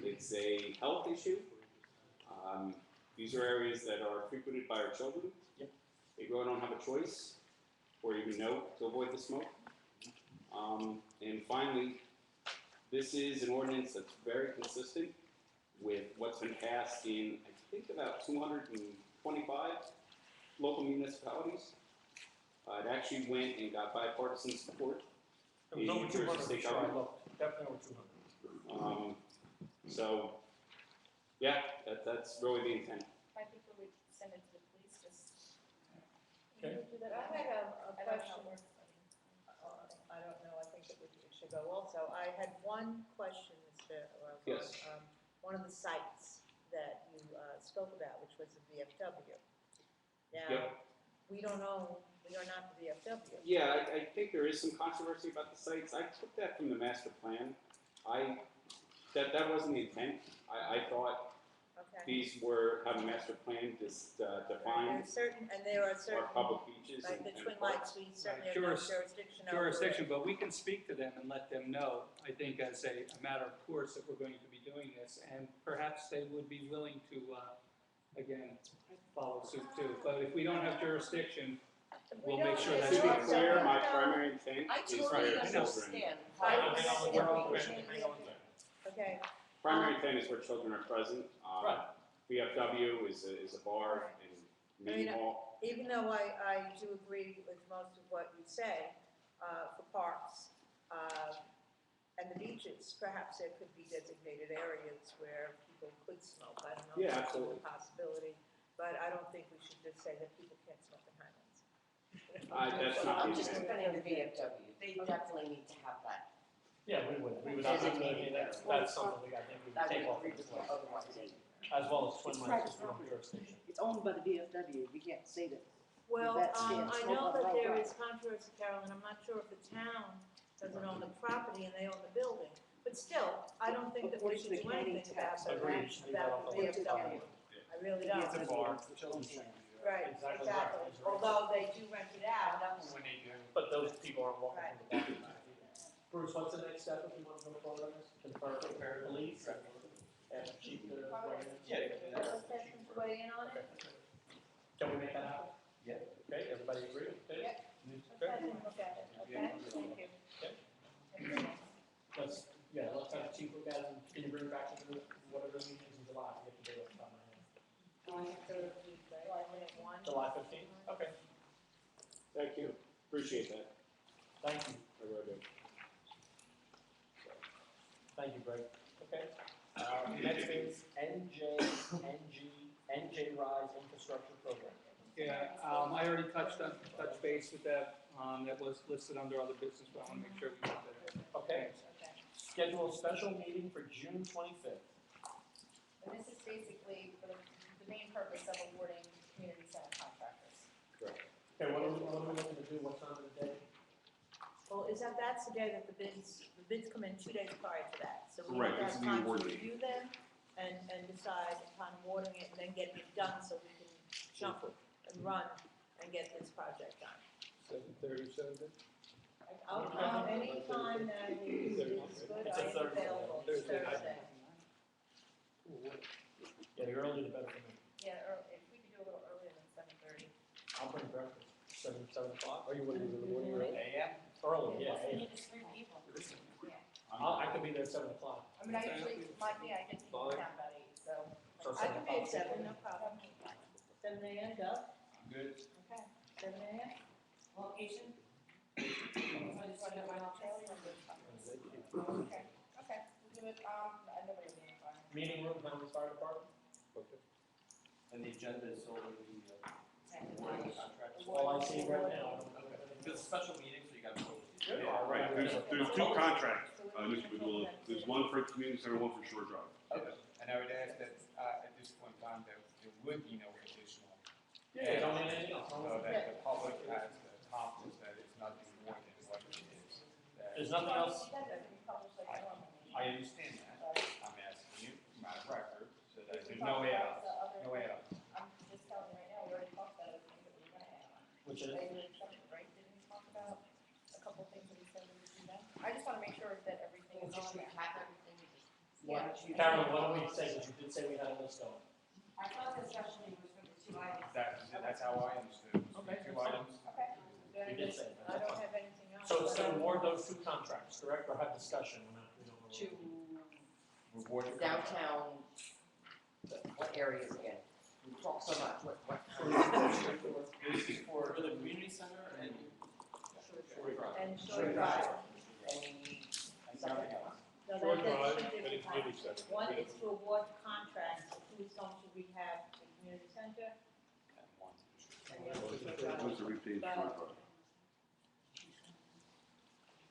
It's a health issue. These are areas that are frequented by our children. Yep. They really don't have a choice or even know to avoid the smoke. And finally, this is an ordinance that's very consistent with what's been passed in, I think, about 225 local municipalities. It actually went and got bipartisan support. It was over 200, State sure, I government. looked. Definitely over 200. So, yeah, that's really the intent. I think we would send it to the police, just. Okay. Do that. I had a question. I don't know, I think it should go also. I had one question, Mr. Wells. Yes. One of the sites that you spoke about, which was the VFW. Now, Yep. we don't own, we are not the VFW. Yeah, I think there is some controversy about the sites. I took that from the master plan. That wasn't the intent. I thought Okay. these have a master plan defined There are certain, our public beaches like and the Twin parks. Lights, we certainly have no jurisdiction over. But we can speak to them and let them know, I think as a matter of course, that we're going to be doing this, and perhaps they would be willing to, again, follow suit too. But if we don't have jurisdiction, we'll make sure that's To be clear. clear, my primary intent I is for totally your children. understand. Hang on, we're all good. Hang on. Okay, Primary intent is where children are present. Right. VFW is a bar and meeting hall. Even though I do agree with most of what you say, for parks, and the beaches, perhaps there could be designated areas where people could smoke. I don't know if Yeah, that's a absolutely. possibility, but I don't think we should just say that people can't smoke in Highlands. That's not I'm the just intent. defending the VFW, they definitely need to have that. Yeah, we would, Designated. that's something I think we would I take would off agree of with this you list, otherwise. as well as Twin It's Lakes private Historic property. Jurisdiction. It's owned by the VFW, we can't say that. Well, That's it. I know that there is controversy, Carolyn, I'm not sure if the town doesn't own the property and they own the building. But still, I don't think that we should do anything about that, Agreed, should leave that about off the the list. VFW. I really don't. It's a bar, it's a children's center. Right, Exactly exactly. right. Although they do rent it out. When they do. But those people aren't walking from the back. Bruce, what's the next step if you want to go forward on this? Confirm with police and chief to weigh in? Let's have them weigh in on it. Can we make that happen? Yeah. Okay, everybody agree? Okay. Yep. Let's have them look at it, okay? Thank you. Let's have the chief look at it, and can you bring it back to the, whatever the meeting is in July, we have to do it on my hand. July 15th, okay, Thank you. Appreciate that. thank you, I really do. thank you, Greg, okay. Next is NJ Rise Infrastructure Program. Yeah, I already touched base with that, that was listed under other business, but I want to make sure we got that. Okay, schedule a special meeting for June 25th. And this is basically for the main purpose of awarding community center contractors. Okay, what are we looking to do, what time of the day? Well, that's the day that the bids come in 2 days prior to that. So we Correct, have this is to the have time award to date. review them and decide upon awarding it and then getting it done so we can jump and run and get this project done. 7:30, 7:30? Any time that is good, It's I a am Thursday. available, Thursday night. Thursday. Yeah, the earlier the better for me. Yeah, or if we could do a little earlier than 7:30. I'll bring breakfast, 7 o'clock. Are you want to do the morning early? AM? Early, yeah, We 8. need just 3 people. Yeah. I could be there at 7 o'clock. I mean, I usually, I get to Fine. down about 8, so. So I can be at 7 7, no problem. 7 a.m., Doug? Good. Okay, 7 a.m.? Location? I just want to know my office. Okay, we'll do it, nobody will be in fire. Meeting room, Hamlin's Fire Department? And the agenda is solely the awarding of contracts. All I see right now. It's a special meeting, so you got to vote. Yeah, right, there's 2 contracts, Mr. Padula, there's one for community center, one for Shore Drive. Okay. And I would ask that, at this point in time, there would be no additional. Yeah, don't need anything else. So that the public has the confidence that it's nothing more than what it is. That- There's nothing else? That doesn't be published like normal. I understand that. I'm asking you, matter of record, so that there's no add-ons, no add-ons. I'm just telling you right now, we already talked about other things that we were gonna add on. Which is? They were accepted, right? Didn't we talk about a couple of things that we said we would do then? I just wanna make sure that everything is Just on there. recap everything. Yeah. Carolyn, what do we say, because you did say we had a list going. I thought the special meeting was for the 2 items. That's how I understood. it. Okay. 2 items. Okay. You did say I that. don't have anything else. So but I- award those 2 contracts, correct, or have discussion? We're not, we don't know. Reward the Downtown, what areas again? We talk so much, what? This is for the community center and. And Shore Drive. And we need something else. No, Shore that's Drive two and different community items. center. One is to award contracts of who's going to rehab the community center. And the other is Shore Drive. What's the repave Shore Drive?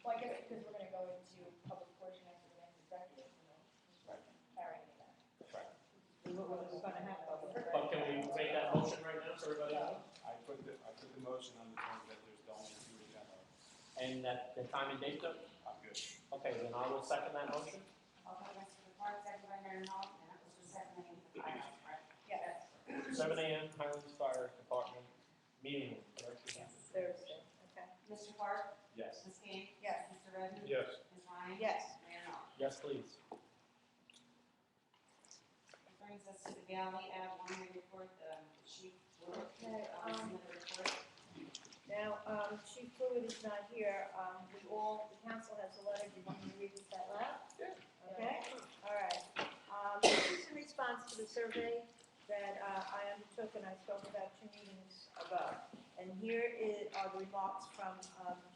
Well, I guess because we're gonna go into public portion after the next executive, carrying that. We're gonna have public. But can we make that motion right now so everybody knows? I put the motion on the terms that there's only 2 agenda. And that the time and date, though? I'm good. Okay, then I will second that motion. Okay, that's for the park, second by Mayor Knopf, and that was the second meeting for the firehouse, correct? Yeah, 7 a.m. Highlands Fire Department meeting room. correct? Thursday, okay. Mr. Park? Yes. Ms. King? Yes. Mr. Redden? Yes. Ms. Ryan? Yes. Mayor Knopf? Yes, please. That brings us to the Valley Ave Winery report, Chief Wood, Okay, the report. Now, Chief Pruitt is not here. The council has a letter. Do you want me to read this out loud? Yeah. Okay, all right. survey that I undertook, and I spoke about 2 meetings ago. And are the remarks from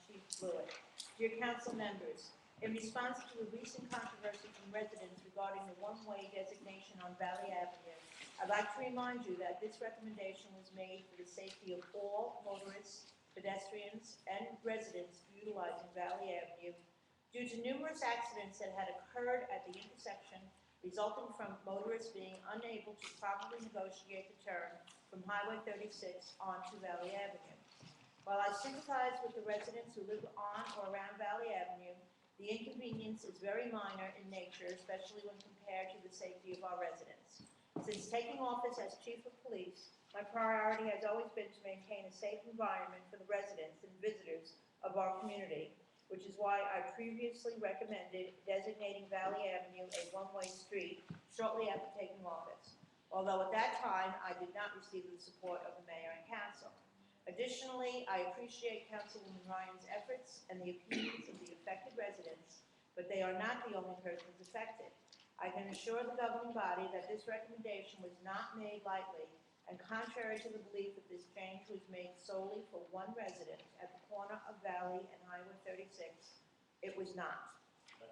Chief Blewett. Dear council members, in response to the recent controversy from residents regarding the one-way designation on Valley Avenue, I'd like to remind you that this recommendation was made for the safety of all motorists, pedestrians, and residents utilizing Valley Avenue due to numerous accidents that had occurred at the intersection, resulting from motorists being unable to properly negotiate the turn from Highway 36 onto Valley Avenue. While I sympathize with the residents who live on or around Valley Avenue, the inconvenience is very minor in nature, especially when compared to the safety of our residents. Since taking office as Chief of Police, my priority has always been to maintain a safe environment for the residents and visitors of our community, which is why I previously recommended designating Valley Avenue a one-way street shortly after taking office, although at that time I did not receive the support of the mayor and council. Additionally, I appreciate Councilwoman Ryan's efforts and the opinions of the affected residents, but they are not the only persons affected. I can assure the governing body that this recommendation was not made lightly, and contrary to the belief that this change was made solely for one resident at the corner of Valley and Highway 36, it was not.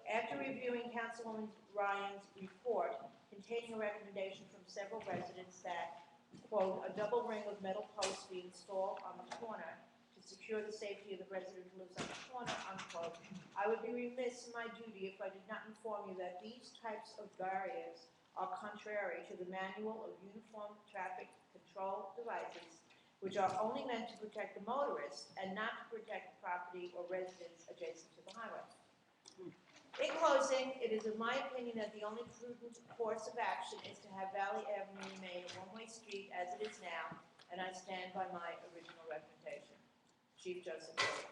After reviewing Councilwoman Ryan's report containing a recommendation from several residents that, quote, a double ring of metal posts be installed on the corner to secure the safety of the resident who lives on the corner, unquote, I would be remiss in my duty if I did not inform you that these types of barriers are contrary to the Manual of Uniform Traffic Control Devices, which are only meant to protect the motorist and not to protect the property or residents adjacent to the highway. In closing, it is in my opinion that the only prudent course of action is to have Valley Avenue remain a one-way street as it is now, and I stand by my original recommendation. Chief Joseph Blewett.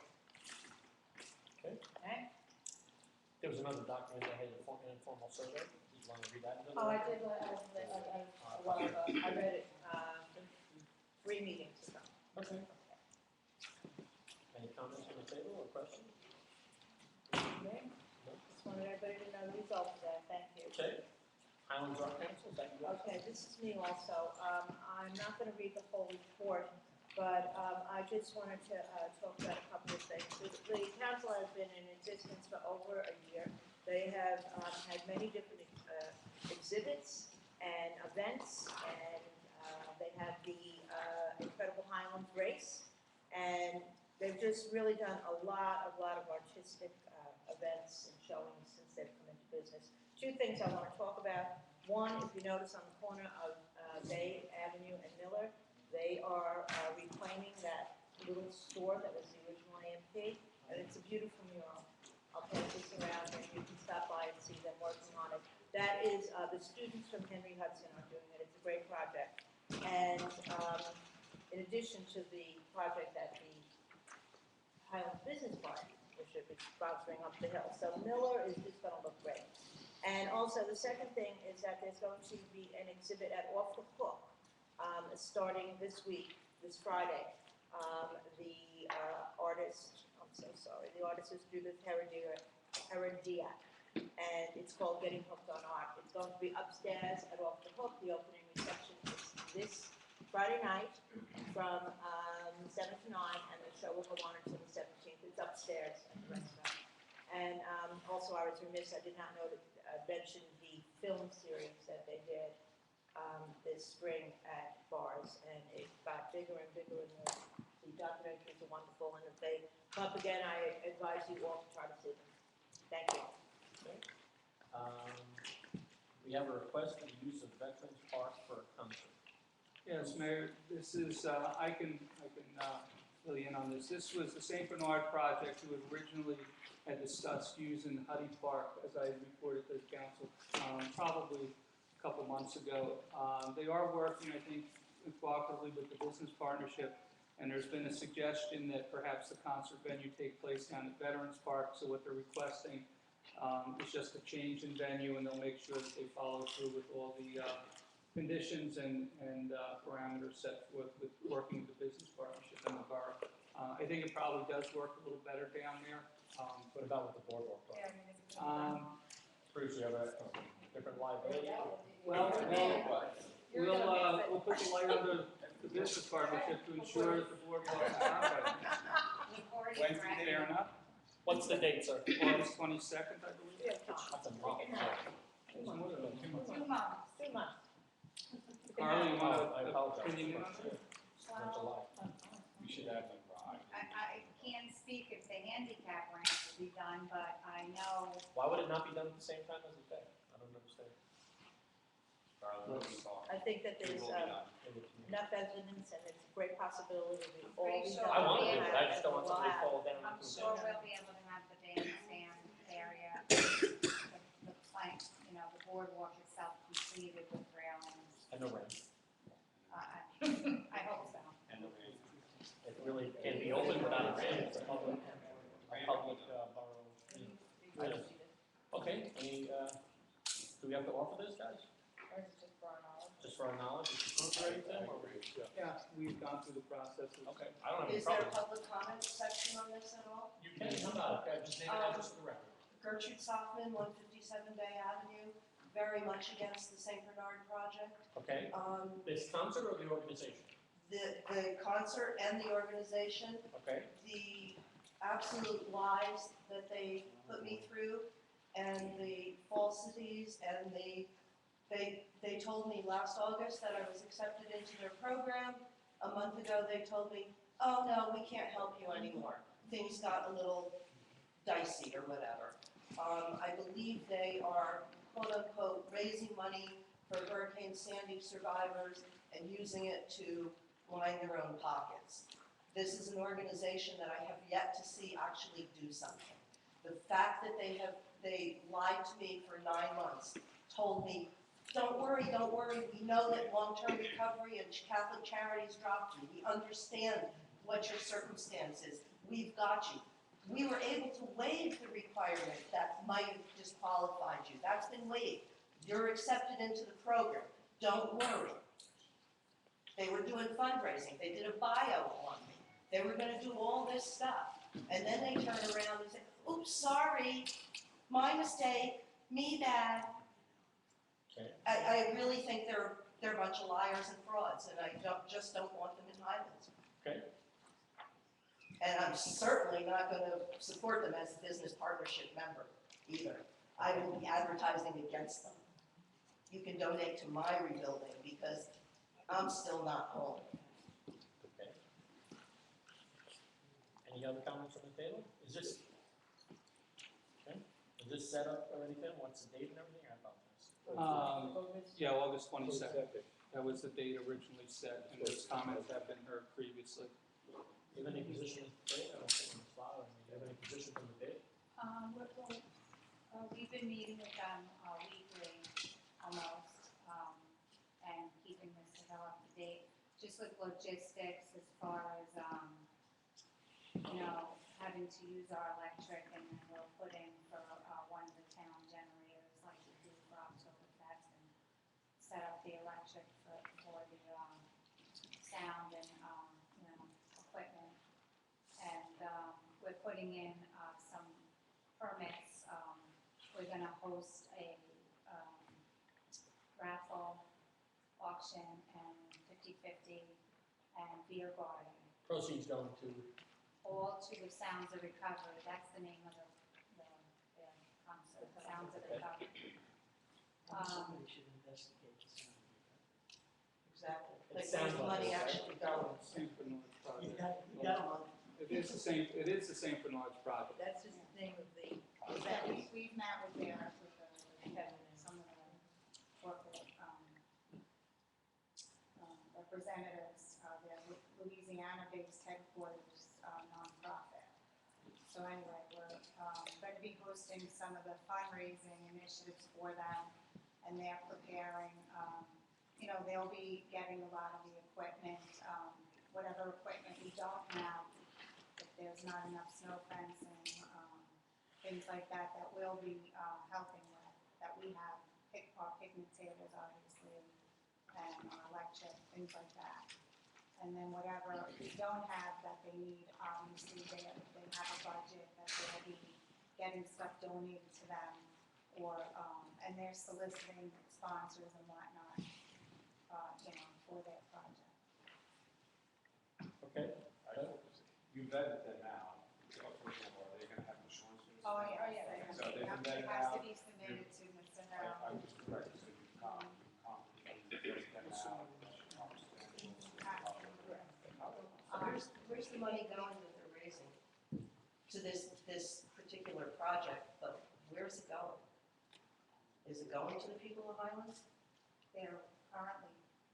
Okay. Okay? There was another document that had an informal survey. Do you want to read that? Oh, I did, a while ago. I read it 3 meetings ago. Okay. Any comments from the table or questions? Okay. Just wanted everybody to know the result of that. Thank you. Okay. Highlands Rock Council, is that you? Okay, this is me also. I'm not going to read the whole report, but I just wanted to talk about a couple of things. The council has been in existence for over a year. They have had many different exhibits and events, and they have the Incredible Highlands Race, and they've just really done a lot of artistic events and showings since they've come into business. 2 things I want to talk about. One, if you notice on the corner of Bay Avenue and Miller, they are reclaiming that little store that was the original AMP, and it's a beautiful mural. I'll pass this around and you can stop by and see them working on it. That is, the students from Henry Hudson are doing it. It's a great project. And in addition to the project that the Highlands Business Partnership is sponsoring up the hill. So Miller is just going to look great. And also the second thing is that there's going to be an exhibit at Off the Hook starting this week, this Friday. The artist, I'm so sorry, the artist is Judith Herodiak, and it's called Getting Hooked on Art. It's going to be upstairs at Off the Hook. The opening reception is this Friday night from 7 to 9, and the show will go on until the 17th. It's upstairs at the restaurant. And also I was remiss, I did not mention the film series that they did this spring at Bars, and it got bigger and bigger, and the documentaries are wonderful, and if they come up again, I advise you all to try to see them. Thank you. Okay. We have a request for the use of Veterans Park for a concert. Yes, Mayor, this is, I can fill you in on this. This was the St. Bernard project who had originally had discussed using Huddy Park, as I reported to the council, probably a couple months ago. They are working, I think, cooperatively with the business partnership, and there's been a suggestion that perhaps the concert venue take place down at Veterans Park. So what they're requesting is just a change in venue, and they'll make sure that they follow through with all the conditions and parameters set forth with working with the business partnership and the borough. I think it probably does work a little better down there. What about with the boardwalk? Yeah, I mean, it's. Bruce, you have a different liability? Well, You're gonna miss it. We'll put the light under the business partnership to ensure that the boardwalk is operating. Wednesday, Fair enough? What's the date, sir? August 22nd, I believe. Yeah, That's a month. It's more than a 2 months. 2 months. 2 months. Carly, you Oh, want I to apologize. opinion on that? Not July. we should have them, I can't speak if the handicap ramp will be done, but I know Why would it not be done at the same time as the day? I don't understand. I think that there's enough evidence and it's a great possibility that all Pretty these. sure I want to do it, I elements just don't want will somebody to have- fall down. I'm into sure it. we'll be able to have the bandstand area, the plank, the boardwalk itself completed with railings. And the rent. I hope so. And the rain. It really can't be open without a rent. It's a public borough. Item. Okay, do we have to offer this, guys? Or is it just for our knowledge? Just for our knowledge, is it approved or anything, or Yeah, we've gone through the process of. Okay, I don't have any Is there a problem. public comment section on this at all? You can, how about it? Just name and address for the record. Gertrude Sockman, 157 Bay Avenue, very much against the St. Bernard project. Okay, this concert or the organization? The concert and the organization, Okay, the absolute lies that they put me through, and the falsities, and they told me last August that I was accepted into their program. A month ago, they told me, oh, no, we can't help you anymore. Things got a little dicey or whatever. I believe they are, quote unquote, raising money for Hurricane Sandy survivors and using it to line their own pockets. This is an organization that I have yet to see actually do something. The fact that they lied to me for 9 months, told me, don't worry, we know that long-term recovery and Catholic Charities dropped you. We understand what your circumstance is. We've got you. We were able to waive the requirement that might have disqualified you. That's been waived. You're accepted into the program. Don't worry. They were doing fundraising. They did a bio on me. They were going to do all this stuff. And then they turn around and say, oops, sorry, my mistake, me bad. okay. I really think they're a bunch of liars and frauds, and I just don't want them in Highlands. Okay. And I'm certainly not going to support them as a business partnership member either. I will be advertising against them. You can donate to my rebuilding because I'm still not home. Okay. Any other comments from the table? Is this set up or anything? What's the date and everything? I apologize. Yeah, August 22nd. That was the date originally set, and those comments have been heard previously. Do you have any position in the date? I don't think on the file. Do you have any position from the date? We've been meeting with them weekly, almost, and keeping this up to date, just with logistics as far as, having to use our electric, and then we'll put in for one of the town generators like we do for Oktoberfest, and set up the electric for the sound and, equipment. And we're putting in some permits. We're gonna host a raffle auction and 50/50 and beer garden. Proceeds going to, All to the Sounds of Recovery. That's the name of the concert, Sounds of Recovery. Somebody should investigate the sound of it. Exactly. It Like, sounds where's the like money it, right? actually going? St. Bernard You project. got them on. It is the St. Bernard's project. That's just the name of the. Yeah, we've met with some of the corporate representatives, their Louisiana-based headquarters nonprofit. So anyway, we're going to be hosting some of the fundraising initiatives for them, and they're preparing, they'll be getting a lot of the equipment, whatever equipment we don't have, if there's not enough snow fencing, things like that, that we'll be helping with, that we have, our picnic tables, obviously, and our electric, things like that. And then whatever we don't have that they need, obviously, they have a budget that they'll be getting stuff donated to them, or, and they're soliciting sponsors and whatnot. for that project. Okay. You vetted them out. So, first of all, are they gonna have insurance? for this? Oh, yeah. So they've been vetted It has to out. be submitted to Mr. I Harrell. was correct, so you vetted them out. Where's the money going that they're raising? To this particular project, but where's it going? Is it going to the people of Highlands? They're currently,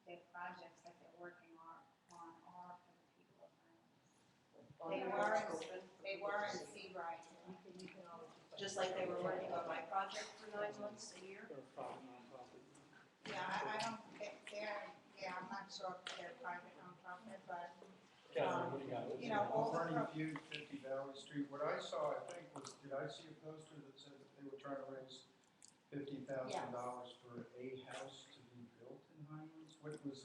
their projects that they're working on are for the people of Highlands. They were in Seabright. Just like they were working on my project for 9 months, a year? They're a private nonprofit. Yeah, I don't think I'm not sure if they're private nonprofit, but, Kevin, what do you got? you know, all the. Bernie Feud, 50 Valley Street, what I saw, I think, was, did I see a poster that said that they were trying to raise $50,000 for a house to be built in Highlands? What was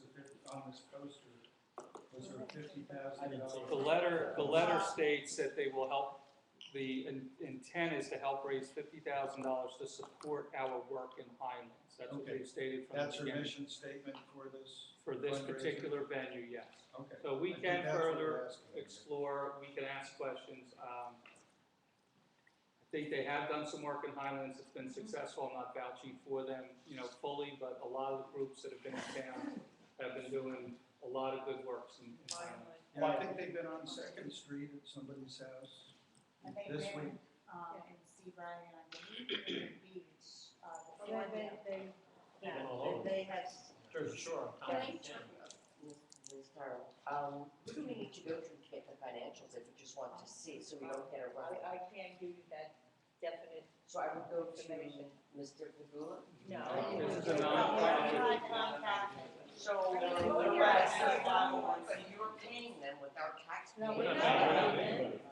on this poster? Was there a $50,000? The letter states that they will help, the intent is to help raise $50,000 to support our work in Highlands. That's what they've stated from the That's your beginning. mission statement for this? For this fundraiser? particular venue, yes. Okay. So we I think can that's what we're further asking. explore, we can ask questions. I think they have done some work in Highlands, it's been successful, I'm not vouching for them, fully, but a lot of the groups that have been in town have been doing a lot of good works in Highlands. Yeah, I think they've been on Second Street at somebody's house And they've this been, week. in Seabright and I believe in Beach, Yeah, they have. Jersey Shore, Can I, Ms. Carroll, what do we need to go through to get the financials if we just want to see, so we don't get it wrong? I can't give you that definite. So I would go to Mr. Pagula? No. This is a nonprofit. So, you're paying them without tax. No, We're we're not not. paying them.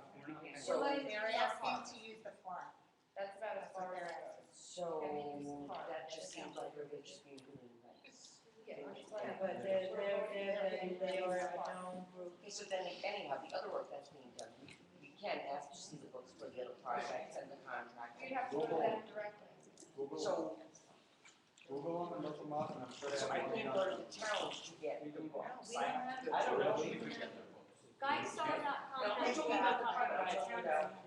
So, they're asking to use the park. That's about as far as. so that just seems like they're just being really nice. Yeah, but they are a known group. Okay, so then anyhow, the other work that's being done, we can ask to see the books for the other projects and the contract. You'd have to put that in directly. So, We'll go on and look them up, and I'm sure. so I can't go to the towns to get the books. We don't have. I don't know. GuideStar.com. No, I'm talking about the private, I'm talking about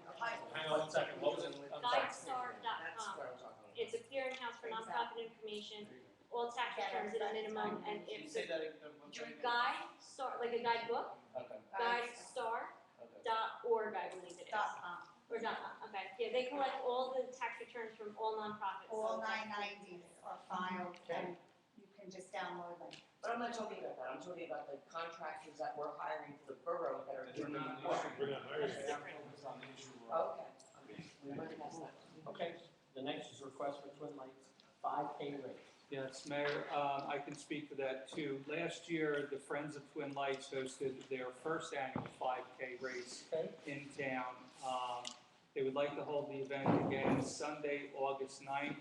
Hang on 1 second, what was it? I'm sorry. That's GuideStar.com. what I'm talking about. It's a clearinghouse for nonprofit information, all tax returns at a minimum, and Can you if say the that again? GuideStar, like a guidebook, Okay. GuideStar.org, I believe it is. .com. Or .com, okay. Yeah, they collect all the tax returns from all nonprofits. All 990s are filed and you can just download them. But I'm not talking about that, I'm talking about the contractors that we're hiring for the borough that are doing the We're work. not hiring. On the issue of- Okay. We went past that. Okay, the next is request for Twin Lakes 5K race. Yes, Mayor, I can speak to that too. Last year, the Friends of Twin Lights hosted their first annual 5K race in town. They would like to hold the event again Sunday, August 9th,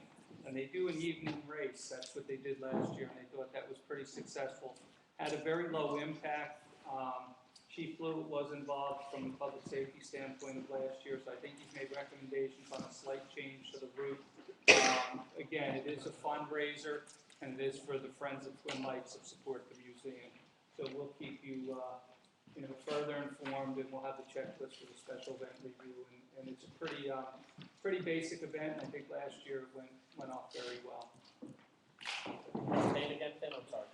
and they do an evening race. That's what they did last year, and they thought that was pretty successful. Had a very low impact. Chief Blewett was involved from a public safety standpoint of last year, so I think he's made recommendations on a slight change to the route. Again, it is a fundraiser, and it is for the Friends of Twin Lights that support the museum. So we'll keep you, further informed, and we'll have the checklist for the special event review. And it's a pretty basic event. I think last year it went off very well. Name again, Tim, I'm sorry.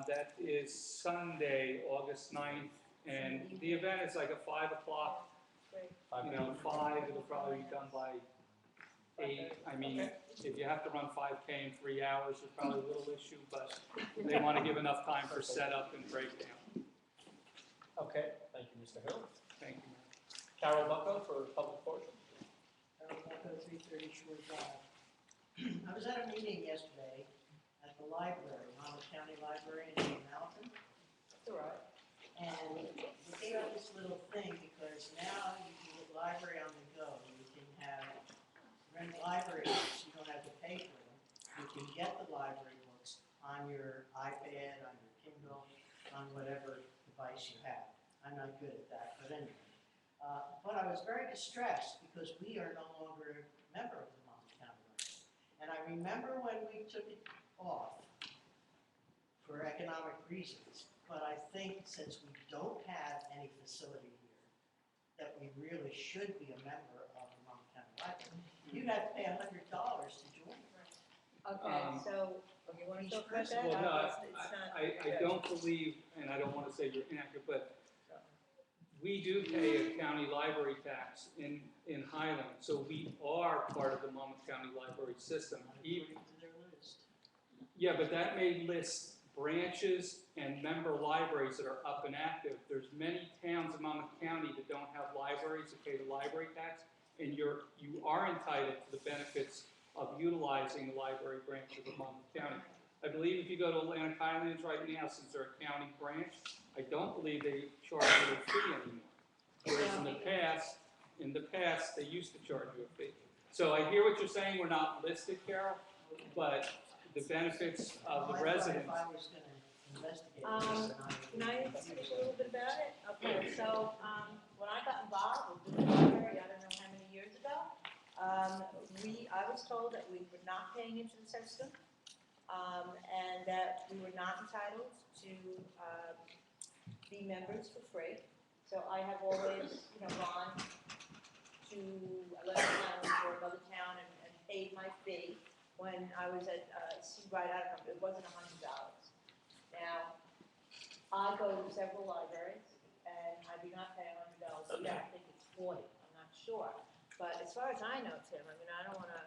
That is Sunday, August 9th, and the event is like at 5 o'clock. 5, it'll probably be done by 8. I mean, if you have to run 5K in 3 hours, there's probably a little issue, but they want to give enough time for setup and breakdown. Okay, thank you, Mr. Hill. Thank you. Carol Bucko for public portion. Carol Bucko, 330 Shore Drive. I was at a meeting yesterday at the library, Monmouth County Library in Hamilton. That's all right. And we gave up this little thing because now you can get library on the go. You can rent library books, you don't have to pay for them. You can get the library books on your iPad, on your Kindle, on whatever device you have. I'm not good at that, but anyway. But I was very distressed because we are no longer a member of the Monmouth County Library. And I remember when we took it off for economic reasons. But I think since we don't have any facility here, that we really should be a member of the Monmouth County Library. You'd have to pay $100 to join. Okay, so, you wanna talk about that? Well, no, It's not. I don't believe, and I don't want to say you're inaccurate, but we do pay a county library tax in Highland, so we are part of the Monmouth County Library system. According to their list. Yeah, but that may list branches and member libraries that are up and active. There's many towns in Monmouth County that don't have libraries that pay the library tax, and you are entitled to the benefits of utilizing the library branches of Monmouth County. I believe if you go to Atlantic Highlands right now, since they're a county branch, I don't believe they charge you a fee anymore. Whereas in the past, they used to charge you a fee. So I hear what you're saying, we're not listed, Carol, but the benefits of the residents. If I was gonna investigate this, Can I speak a little bit about it? Okay, so, when I got involved with the library, I don't know how many years ago, I was told that we were not paying into the system, and that we were not entitled to, be members for free. So I have always, gone to Atlantic Highlands or another town and paid my fee. When I was at, Seabright, I don't know, it wasn't $100. Now, I go to several libraries, and I do not pay $100 a year. I think it's 40, I'm not sure. But as far as I know, Tim, I mean, I don't want to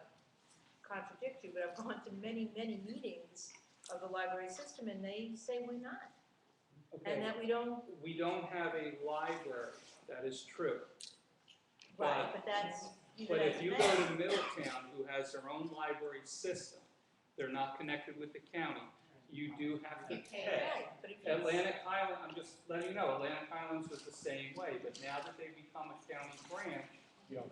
contradict you, but I've gone to many, many meetings of the library system, and they say we're not. Okay. And that we don't, have a library, that is true. right, but that's, But that's if you a go matter. to Middletown, who has their own library system, they're not connected with the county, you do have to pay. Right, but if you- Atlantic Highlands, I'm just letting you know, Atlantic Highlands was the same way, but now that they've become a county branch, you don't.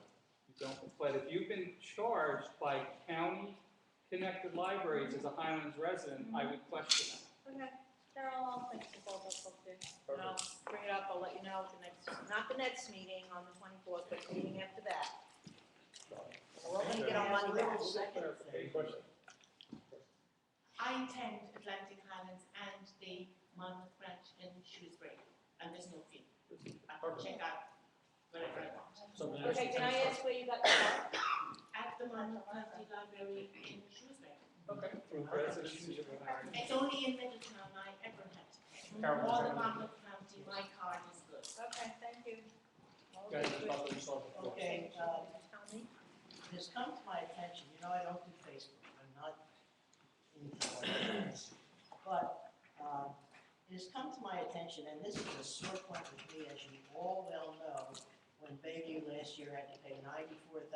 But if you've been charged by county-connected libraries as a Highlands resident, I would question that. Okay, Carol, I'll think about that up there. And I'll bring it up, I'll let you know at the next, not the next meeting on the 24th, but the meeting after that. We're gonna get our money back. I attend Atlantic Highlands and the Monmouth branch in Shrewsbury, and there's no fee. I can check out wherever I want. Okay, can I ask where you got the mark? At the Monmouth County Library in Shrewsbury. Okay. Through residency. It's only in Middletown I ever had to pay. Carol, All is the there Monmouth County, my card is good. Okay, thank you. Guys, I thought that you saw the floor. Okay, Tell me. it has come to my attention, I don't do Facebook, I'm not into all this. But, it has come to my attention, and this is a sore point with me, as you all well know, when Bayview last year had to pay $94,000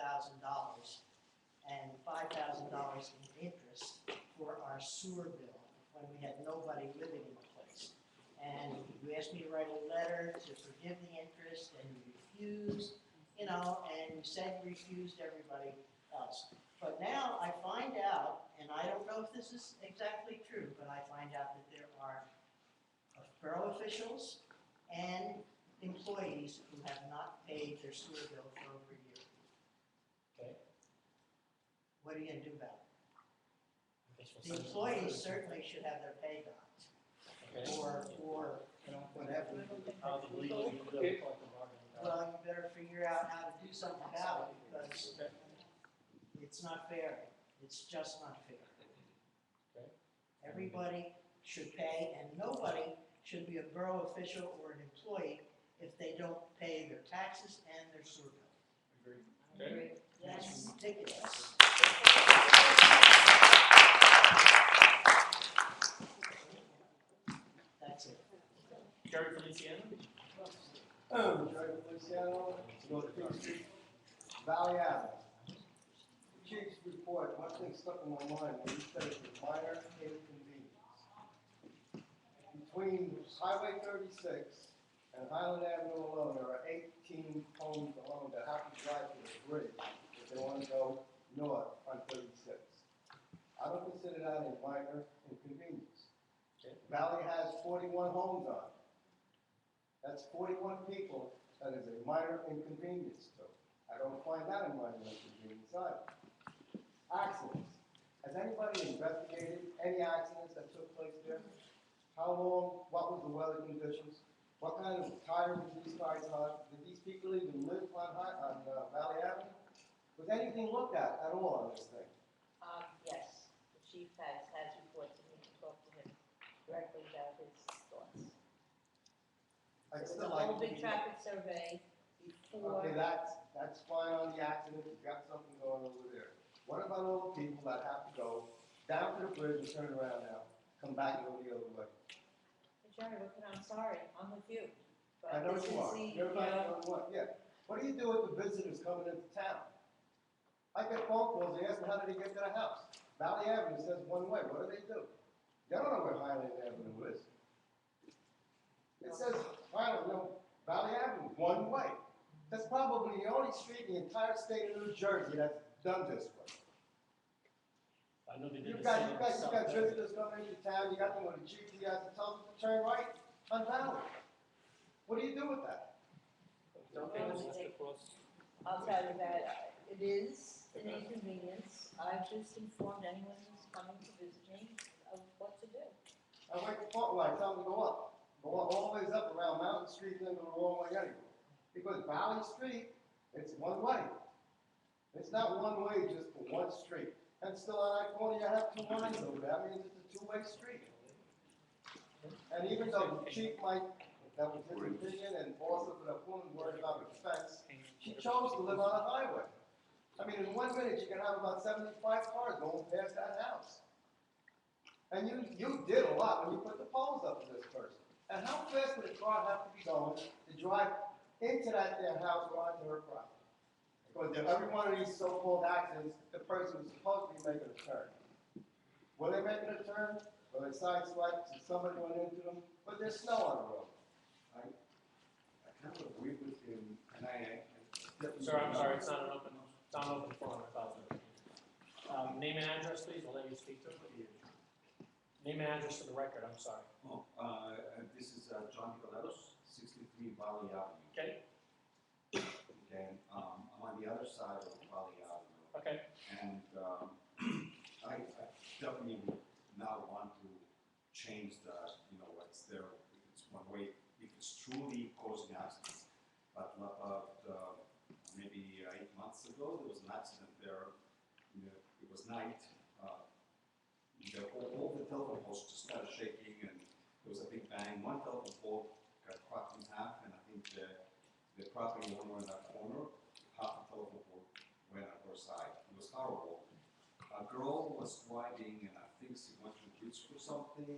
and $5,000 in interest for our sewer bill, when we had nobody living in the place. And you asked me to write a letter to forgive the interest, and you refused, and you said you refused everybody else. But now I find out, and I don't know if this is exactly true, but I find out that there are borough officials and employees who have not paid their sewer bill for over a year. Okay. What are you gonna do about it? The employees certainly should have their pay back, or whatever. Well, you better figure out how to do something about it, because it's not fair. It's just not fair. Okay. Everybody should pay, and nobody should be a borough official or an employee if they don't pay their taxes and their sewer bill. Agreed. Okay. That's ridiculous. That's it. Jerry Feliciano? Jerry Feliciano, North Creek Street, Valley Avenue. Chief's report, one thing stuck in my mind when he said it's a minor inconvenience. Between Highway 36 and Highland Avenue alone, there are 18 homes alone that have to drive to the bridge if they want to go north on 36. I don't consider that a minor inconvenience. Valley has 41 homes on it. That's 41 people that is a minor inconvenience to. I don't find that a minor inconvenience either. Accidents. Has anybody investigated any accidents that took place there? How long, what was the weather conditions? What kind of tires did these cars have? Did these people even live on Valley Avenue? Was anything looked at all on this thing? Yes, the chief has reports, and we can talk to him directly about his thoughts. I'd There was still a like whole to big be- traffic survey before. Okay, that's fine on the accident, you got something going over there. What about all the people that have to go down to the bridge and turn around now, come back and go the other way? Jerry, look, I'm sorry, I'm with you. I But know this you is are, the, you're right on what, yeah. What do you do with the visitors coming into town? I get phone calls, they ask me how did they get to the house? Valley Avenue says one way, what do? They don't know where Highland Avenue is. It says Highland, no, Valley Avenue, one way. That's probably the only street in the entire state of New Jersey that's done this way. I know they did You the got, same you on got, you South got Avenue. visitors coming into town, you got them with a GPS that tells them to turn right on Valley. What do you do with that? I'll tell you that it is an inconvenience. I've just informed anyone who's coming to visit me of what to do. I wait the fault line, tell them to go up. Go up all the ways up around Mountain Street and then go the wrong way anyway. Because Valley Street, it's one way. It's not one way just for one street. And still on that corner, you have two lines over there. That means it's a two-way street. And even though the chief might, that was his opinion, and also for the woman worried about the fence, she chose to live on a highway. I mean, in 1 minute, you can have about 75 cars going past that house. And you did a lot when you put the poles up for this person. And how fast would a car have to be going to drive into their house or onto her property? Because every one of these so-called accidents, the person was supposed to be making a turn. Were they making a turn? Or they sideswiped, and somebody went into them? But there's snow on the road. I kind of agree with him, and I Sir, I'm sorry, it's not an open forum, I apologize. Name and address, please, we'll let you speak to it. Name and address for the record, I'm sorry. This is John Nicoleros, 63 Valley Avenue. Okay. Okay, I'm on the other side of Valley Avenue. Okay. And I definitely would not want to change the, what's there, if it's one way, if it's truly causing accidents. But maybe 8 months ago, there was an accident there. It was night. All the telephone poles just started shaking, and there was a big bang. One telephone pole got cracked in half, and I think the property owner in that corner, half the telephone pole went on her side. It was horrible. A girl was driving, and I think she went to reach for something,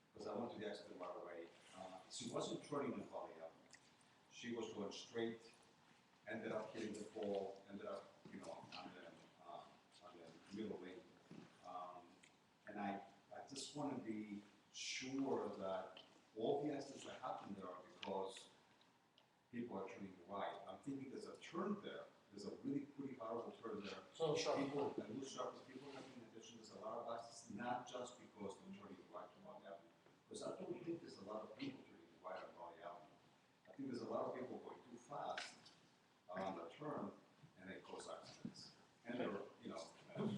because I went to the accident right away. She wasn't turning in Valley Avenue. She was going straight, ended up hitting the pole, ended up, on the middle lane. And I just want to be sure that all the accidents that happen there are because people are turning right. I'm thinking there's a turn there. There's a really pretty horrible turn there. So sharp. People, and those sharp people have in addition, there's a lot of accidents, not just because they're turning right to Valley Avenue. Because I don't think there's a lot of people turning right on Valley Avenue. I think there's a lot of people going too fast on the turn, and they cause accidents. And they're,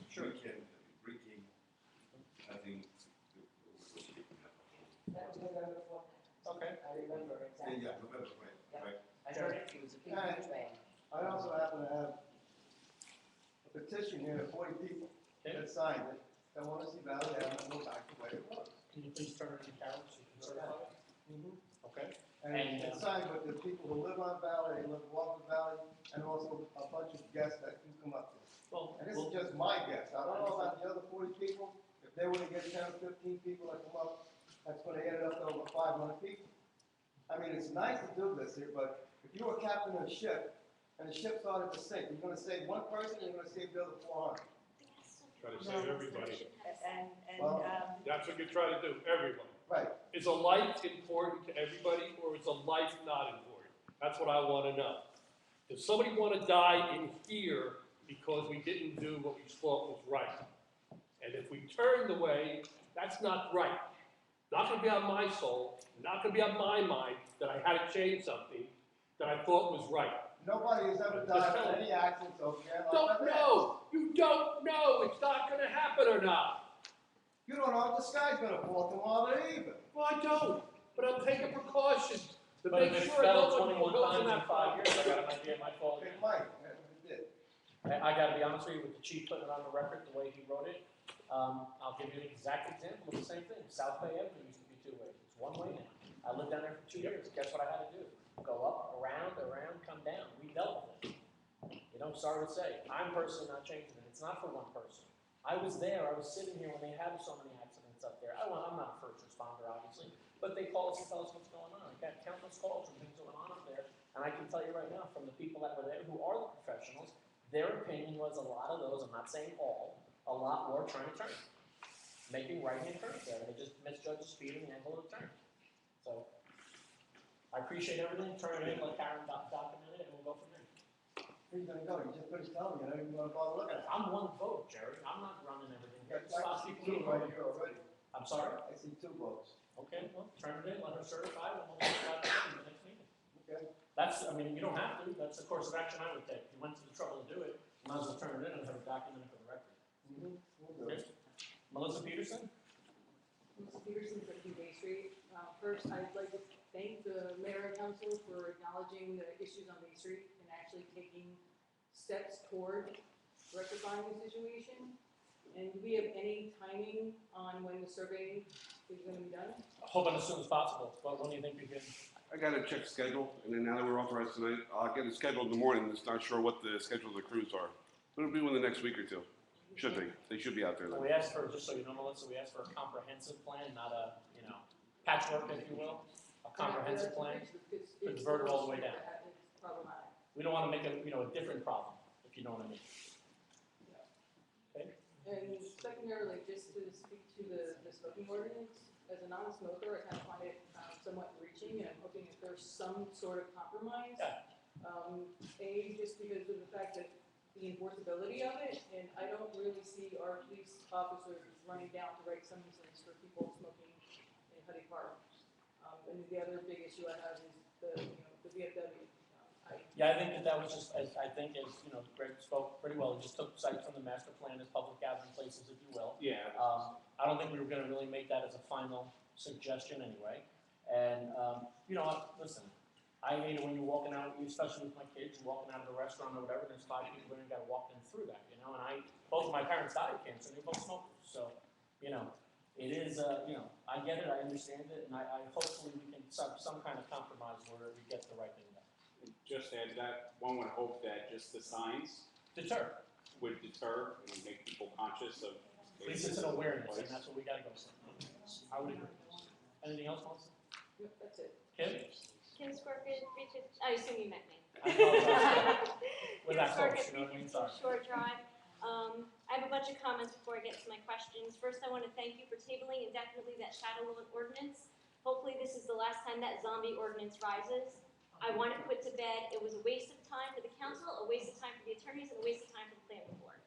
Sure. braking. I think That was November 4th. Okay. I remember exactly. Yeah, November, right. I heard it, it was a big huge bang. I also happen to have a petition here, 40 people that signed it, that want to see Valley Avenue go back the way it was. Can you please turn it to Carol so you can certify it? Okay. And it's signed with the people who live on Valley, they live along the Valley, and also a bunch of guests that can come up here. Well, And this is just my guess, I don't know about the other 40 people, if they were to get 10 or 15 people that come up, that's gonna add up to over 500 people. I mean, it's nice to do this here, but if you were captain of a ship, and the ship started to sink, you're gonna save one person, or you're gonna save the other 400. Try to save everybody. Well- That's what you try to do, everybody. Right. Is a life important to everybody, or is a life not important? That's what I want to know. Does somebody want to die in here because we didn't do what we thought was right? And if we turned away, that's not right. Not going to be on my soul, not going to be on my mind that I had to change something that I thought was right. Nobody has ever died in any accidents over there. Don't know. You don't know. It's not going to happen or not. You don't know if the sky's gonna fall tomorrow either. Well, I don't, but I'm taking precautions to But make if it sure fell no one 21 goes times in in that 5 years, I property. got an idea it might fall It again. might, that's what it did. I gotta be honest with you, with the chief putting it on the record, the way he wrote it, I'll give you an exact example of the same thing. South Bay Avenue used to be two ways, it's one way now. I lived down there for 2 years, guess what I had to do? Go up, around, come down, we dealt with it. You know, sorry to say, I'm personally not changing it, it's not for one person. I was there, I was sitting here when they had so many accidents up there. I'm not a first responder, obviously, but they call us and tell us what's going on. I got countless calls from things going on up there, and I can tell you right now, from the people that were there, who are the professionals, their opinion was a lot of those, I'm not saying all, a lot were trying to turn, making right-hand turns there, and they just misjudged the speed and the angle of the turn. So, I appreciate everything, turn it in, let Karen document it, and we'll go from there. Where you gonna go? You just put his telling me, I don't even wanna bother looking at it. I'm one vote, Jerry, I'm not running everything. I Stop see people two from right here already. I'm sorry? I see 2 votes. Okay, well, turn it in, let her certify it, and we'll certify it in the next meeting. Okay. That's, I mean, you don't have to, that's the course of action I would take. If you went to the trouble to do it, you might as well turn it in and have it documented for the record. We'll do Okay. it. Melissa Peterson? Mr. Peterson, 15 Bay Street. First, I'd like to thank the mayor and council for acknowledging the issues on Bay Street and actually taking steps toward rectifying the situation. And do we have any timing on when the survey is going to be done? Hoping as soon as possible, but when do you think you can? I gotta check the schedule, and then now that we're authorized tonight, I'll get it scheduled in the morning, just not sure what the schedule of the crews are. But it'll be within the next week or two. Should be, they should be out there Well, then. we asked for, just so you know, Melissa, we asked for a comprehensive plan, not a, patchwork, if you will. A comprehensive plan, to divert it all the way down. It's problematic. We don't wanna make a, a different problem, if you know what I mean. Okay? And secondarily, just to speak to the smoking ordinance, as a non-smoker, I kind of find it somewhat reaching, and I'm hoping that there's some sort of compromise. Yeah. Just because of the fact that the enforceability of it, and I don't really see our police officers running down to write summonses for people smoking in Huddy Park. And the other big issue I have is the VFW. Yeah, I think that was just, as Greg spoke pretty well, he just took sites from the master plan as public gathering places, if you will. Yeah. I don't think we were gonna really make that as a final suggestion anyway. And, listen, I hate it when you're walking out, especially with my kids, you're walking out of a restaurant or whatever, there's 5 people there, and you gotta walk them through that, and both of my parents died of cancer, they're both smokers, so, it is, I get it, I understand it, and I hopefully we can some kind of compromise where we get the right thing done. Just to add to that, one would hope that just the signs Deter. would deter and make people conscious of. At least it's an awareness, and that's what we gotta go for. I would agree. Anything else, Melissa? Yep, that's it. Kim? Kim Scorpio, I assume you met me. I apologize. We're Kim that close, Scorpio, you know what I mean? Sorry. Short Drive. I have a bunch of comments before I get to my questions. First, I want to thank you for tabling indefinitely that shadow ordinance. Hopefully, this is the last time that zombie ordinance rises. I want it put to bed. It was a waste of time for the council, a waste of time for the attorneys, and a waste of time for the planning board.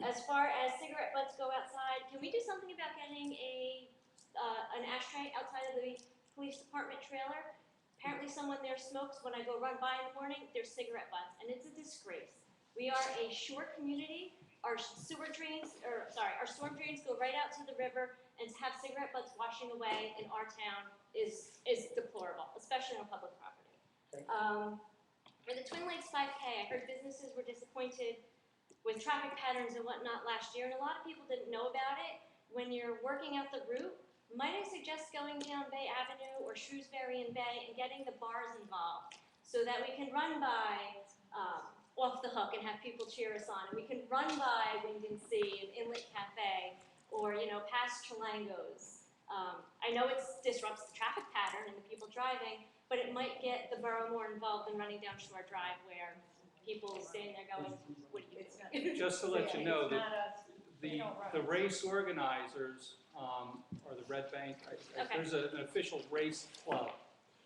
As far as cigarette butts go outside, can we do something about getting an ashtray outside of the police department trailer? Apparently someone there smokes. When I go run by in the morning, there's cigarette butts, and it's a disgrace. We are a short community. Our storm drains go right out to the river, and to have cigarette butts washing away in our town is deplorable, especially on public property. For the Twin Lakes 5K, I heard businesses were disappointed with traffic patterns and whatnot last year, and a lot of people didn't know about it. When you're working out the route, might I suggest going down Bay Avenue or Shrewsbury and Bay and getting the bars involved so that we can run by Off the Hook and have people cheer us on, and we can run by Wind and Sea and Inlet Cafe or past Chilango's. I know it disrupts the traffic pattern and the people driving, but it might get the borough more involved than running down Shore Drive where people standing there going, what are you doing? Just to let you know, It's not us. the race organizers, or the Red Bank, there's an official race club.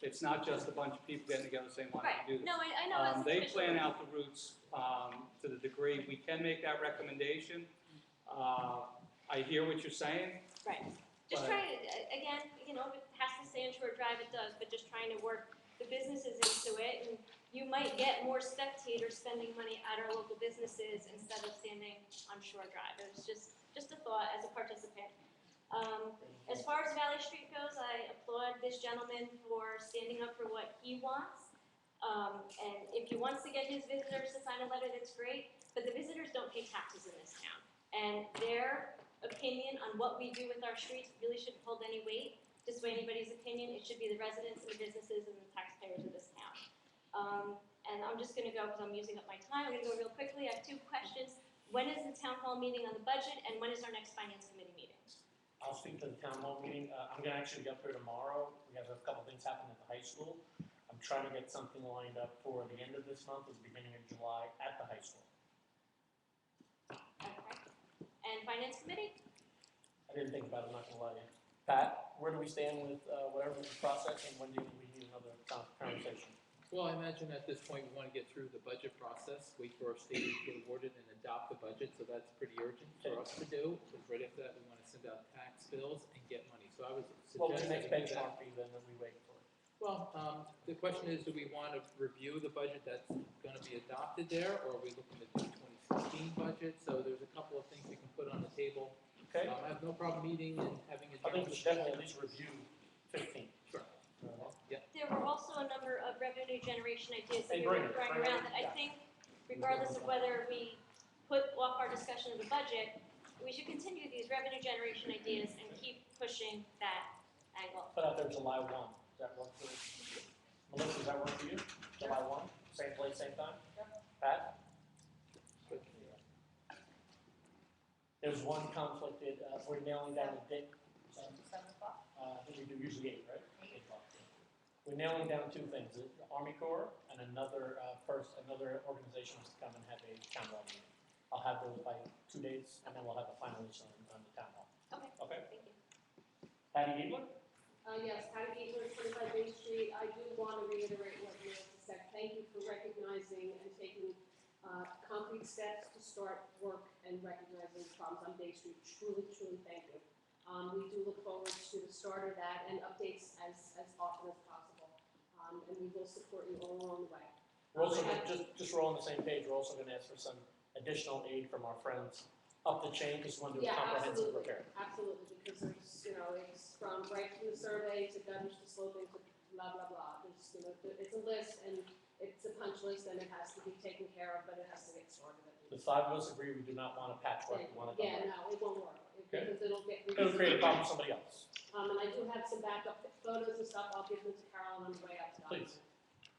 It's not just a bunch of people getting together saying, why don't you do this? No, I know it's They official. plan out the routes to the degree we can make that recommendation. I hear what you're saying. Right. Just But- trying to, again, if it has to stay on Shore Drive, it does, but just trying to work the businesses into it, and you might get more spectators spending money at our local businesses instead of standing on Shore Drive. It was just a thought as a participant. As far as Valley Street goes, I applaud this gentleman for standing up for what he wants. And if he wants to get his visitors to sign a letter, that's great, but the visitors don't pay taxes in this town. And their opinion on what we do with our streets really shouldn't hold any weight to sway anybody's opinion. It should be the residents and the businesses and the taxpayers of this town. And I'm just gonna go, because I'm using up my time, I'm gonna go real quickly. I have 2 questions. When is the town hall meeting on the budget, and when is our next finance committee meeting? I'll speak to the town hall meeting. I'm gonna actually be up here tomorrow. We have a couple things happening at the high school. I'm trying to get something lined up for the end of this month, or the beginning of July at the high school. Okay. And finance committee? I didn't think about it, I'm not gonna lie to you. Pat, where do we stand with whatever the process, and when do we need another conversation? Well, I imagine at this point, we want to get through the budget process, wait for our state to get awarded and adopt the budget, so that's pretty urgent for us to do. Because right after that, we want to send out tax bills and get money. So I was Well, the suggesting next that. benchmark be then that we wait for it. Well, the question is, do we want to review the budget that's going to be adopted there, or are we looking to do 2016 budget? So there's a couple of things we can put on the table. Okay. I have no problem meeting and having a. I think we should definitely at least review 15. Sure. Yeah. There were also a number of revenue generation ideas that Hey, we were bring it, throwing bring it, around that I yeah. think, regardless of whether we put off our discussion of the budget, we should continue these revenue generation ideas and keep pushing that angle. Put out there July 1. Does that work for you? Melissa, does that work for you? July 1, same place, same time? Pat? There's one conflicted, we're nailing down the date. 7 o'clock? I think we do usually 8, right? 8 o'clock. We're nailing down 2 things, the Army Corps and another organization wants to come and have a town hall meeting. I'll have those by 2 days, and then we'll have a final list on the town hall. Okay. Okay? Thank you. Patty Giebler? Yes, Patty Giebler, 25 Bay Street. I do want to reiterate what Melissa said. Thank you for recognizing and taking concrete steps to start work and recognizing problems on Bay Street. Truly, truly thank you. We do look forward to the start of that and updates as often as possible. And we will support you all along the way. We're also, just we're all on the same page, we're also going to ask for some additional aid from our friends up the chain, because we want to do a comprehensive repair. Absolutely, because there's, it's from right from the survey to gutters to sloping to blah, blah, blah. There's, it's a list and it's a punch list and it has to be taken care of, but it has to get started. The 5 of us agree we do not want a patchwork, we want it done. Yeah, no, it won't work, because it'll create a problem for somebody else. And I do have some backup photos and stuff, I'll give them to Carolyn on the way up to Please,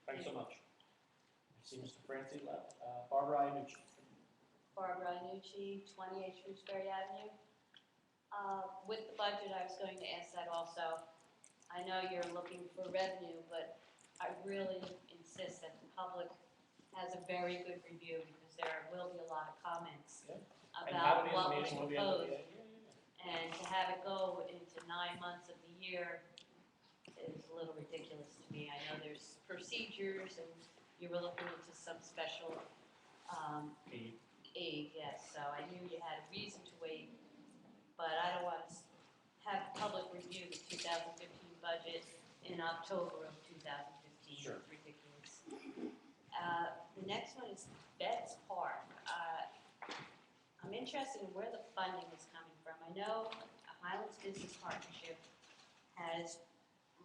thanks so much. I see Mr. Francie left, Barbara Iannucci. Barbara Iannucci, 28 Shrewsbury Avenue. With the budget, I was going to ask that also. I know you're looking for revenue, but I really insist that the public has a very good review, because there will be a lot of comments about what was proposed. And to have it go into 9 months of the year is a little ridiculous to me. I know there's procedures, and you were looking into some special aid, yes, so I knew you had a reason to wait, but I don't want to have public review the 2015 budget in October of 2015. Sure. It's ridiculous. The next one is Betts Park. I'm interested in where the funding is coming from. I know Highlands Business Partnership has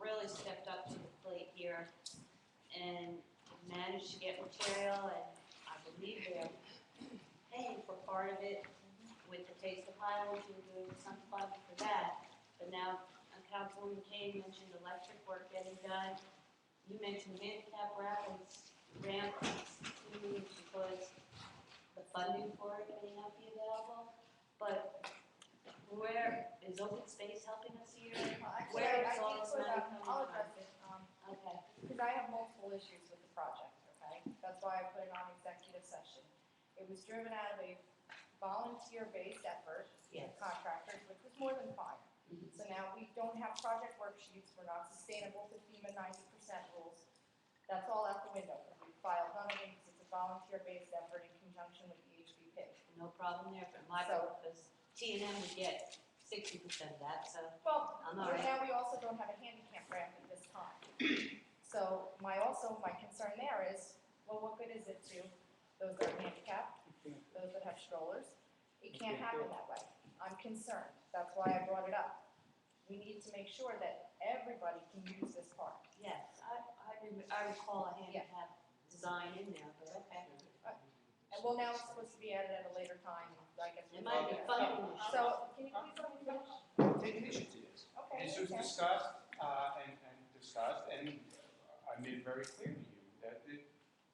really stepped up to the plate here and managed to get material, and I believe they're paying for part of it with the Taste of Highlands. We're doing some funding for that. But now, Councilwoman Kane mentioned electric work getting done. You mentioned handicap ramps, because the funding for it may not be available. But where is open space helping us here? Where is all this money coming from? I'll address it, Okay. because I have multiple issues with the project, okay? That's why I put it on executive session. It was driven out of a volunteer-based effort with Yes. contractors, which was more than fine. So now we don't have project worksheets, we're not sustainable to FEMA 90% rules. That's all out the window, because we filed none of them, because it's a volunteer-based effort in conjunction with the HVP. No problem there for my book, because T&M would get 60% of that, so. Well, I'm all right right. now we also don't have a handicap ramp at this time. So my concern there is, well, what good is it to those that are handicapped, those that have strollers? It can't happen that way. I'm concerned. That's why I brought it up. We need to make sure that everybody can use this park. Yes, I recall a handicap design in there, but okay. And well, now it's supposed to be added at a later time, I guess. It might be fun. So, can you please let me finish? Take initiatives. Okay. This was okay. discussed, and discussed, and I made it very clear to you that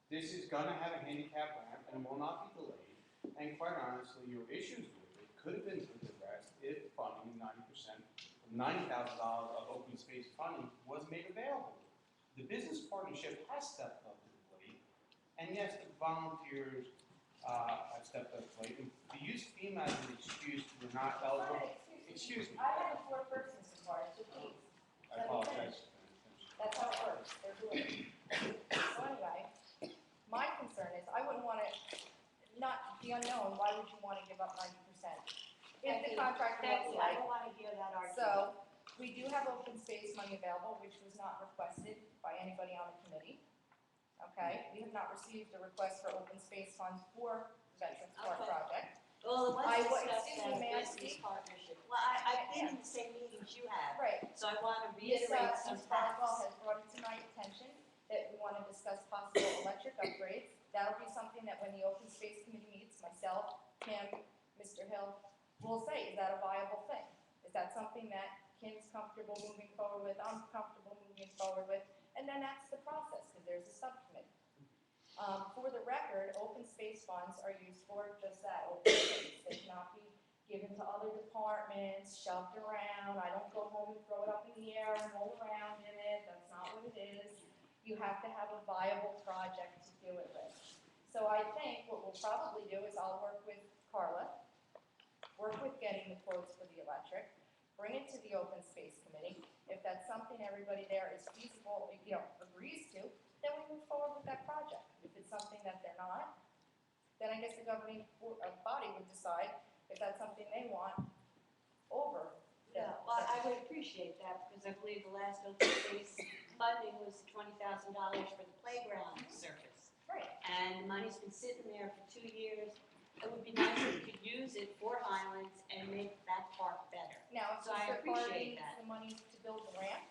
this is gonna have a handicap ramp and will not be delayed. And quite honestly, your issues with it could have been addressed if funding, 90%, $90,000 of open space funding was made available. The business partnership has stepped up to the plate, and yes, the volunteers have stepped up to the plate. And to use FEMA as an excuse for not eligible, excuse me. I had a four first, Mr. Carter, so please. I apologize. That's how it works, they're doing it. So anyway, my concern is, I wouldn't want to, not the unknown, why would you want to give up 90%? If the contract Thank looks you, I like. don't wanna hear that argument. So, we do have open space money available, which was not requested by anybody on the committee. Okay, we have not received a request for open space funds for the Veterans Park Okay. project. Well, it I was wa- discussed excuse me, as may I business speak? partnership. Well, I've been in the same meetings you have. Right. So I wanna Ms. reiterate some Ms. Boswell facts. has brought it to my attention that we want to discuss possible electric upgrades. That'll be something that when the open space committee meets, myself, Kim, Mr. Hill, will say, is that a viable thing? Is that something that Kim's comfortable moving forward with, I'm comfortable moving forward with? And then that's the process, because there's a subcommittee. For the record, open space funds are used for just that, open space. They cannot be given to other departments, shoved around. I don't go home and throw it up in the air and roll around in it. That's not what it is. You have to have a viable project to do it with. So I think what we'll probably do is I'll work with Carla, work with getting the quotes for the electric, bring it to the open space committee. If that's something everybody there is feasible, agrees to, then we move forward with that project. If it's something that they're not, then I guess the governing body would decide if that's something they want over. Yeah, well, I would appreciate that, because I believe the last open space funding was $20,000 for the playground surface. Right. And the money's been sitting there for 2 years. It would be nice if we could use it for Highlands and make that park better. Now, if So I Mr. Carter appreciate needs that. the money to build the ramp,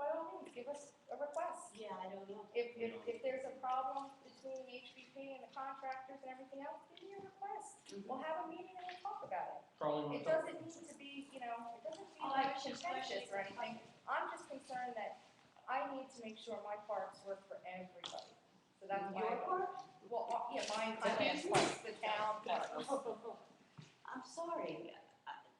by all means, give us a request. Yeah, I don't know. If there's a problem between the HPP and the contractors and everything else, give me a request. We'll have a meeting and we'll talk about it. Carly, you It wanna talk? doesn't need to be, it doesn't need Oh, like I was just contentious or questioning. anything. I'm just concerned that I need to make sure my parks work for everybody. So that's why. Your park? Well, yeah, mine, Highlands Parks, the town parks. I'm sorry,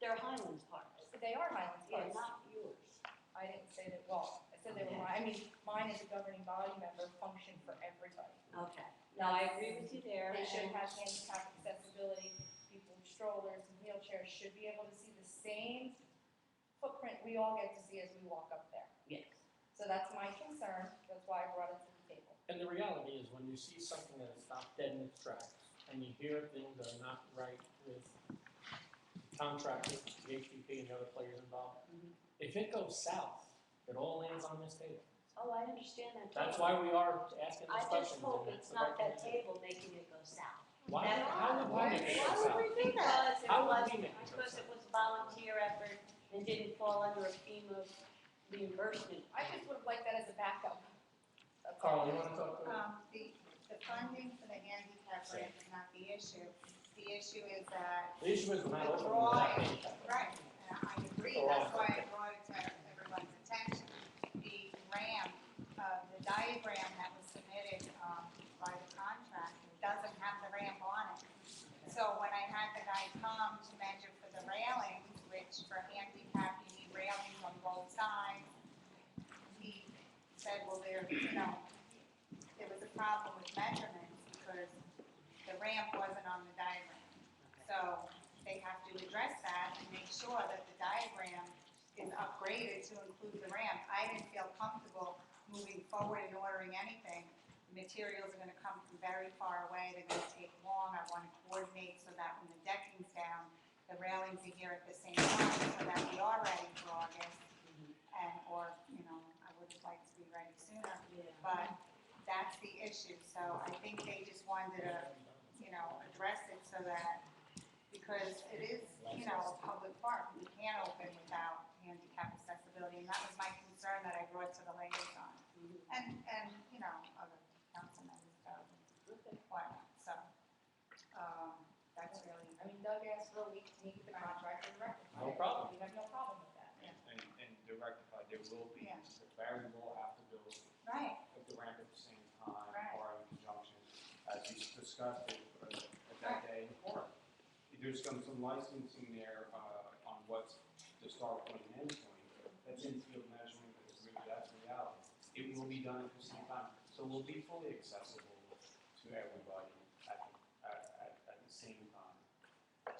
they're Highlands parks. They are Highlands Yeah, Parks. not yours. I didn't say that, well, I said they were mine, mine as a governing body member function for everybody. Okay. No, I agree with you there. They should and- have handicap accessibility, people with strollers and wheelchairs should be able to see the same footprint we all get to see as we walk up there. Yes. So that's my concern, that's why I brought it to the table. And the reality is, when you see something that is stopped dead in its tracks, and you hear things that are not right with contractors, the HPP and the other players involved, if it goes south, it all lands on this table. Oh, I understand that. That's totally. why we are asking I these just questions. hope and it's that's the not right that thing to do. table making it go south. Why- That's how would we why- make it go Why south? would we do that? Because it How would was, we make it go because south? it was a volunteer effort and didn't fall under a FEMA reimbursement. I just would have liked that as a backup. That's Carl, all. you wanna talk to The funding for the handicap ramp is not the issue. The issue is that. The issue is we're not the open to that drawing- handicap. Right, and I agree, Go that's on. why I brought it to everyone's attention. The ramp, the diagram that was submitted, by the contractor doesn't have the ramp on it. So when I had the guy come to measure for the railings, which for handicap, you need railings on both sides, he said, well, there was a problem with measurements because the ramp wasn't on the diagram. So they have to address that and make sure that the diagram is upgraded to include the ramp. I didn't feel comfortable moving forward and ordering anything. The materials are gonna come from very far away, they're gonna take long, I wanna coordinate so that when the decking's down, the railings are here at the same time, so that we are ready for August. And, or, I would have liked to be ready sooner, but that's the issue. So I think they just wanted to, address it so that, because it is you know, a public park. We can't open without handicap accessibility, and that was my concern that I brought to the liaison. And, you know, other council members, whatnot, so, that's really. I mean, Doug asked for a week to meet with the contractor and rectify. No it. problem. We have no problem with that. And to rectify, there will be, Yeah. the Barry will have to build Right. the ramp at the same time, Right. or in conjunction, as we discussed it at that day in court. There's some licensing there, on what's the start point and end point. That's in-field measurement, that's reality. It will be done at the same time, so it will be fully accessible to everybody at the same time.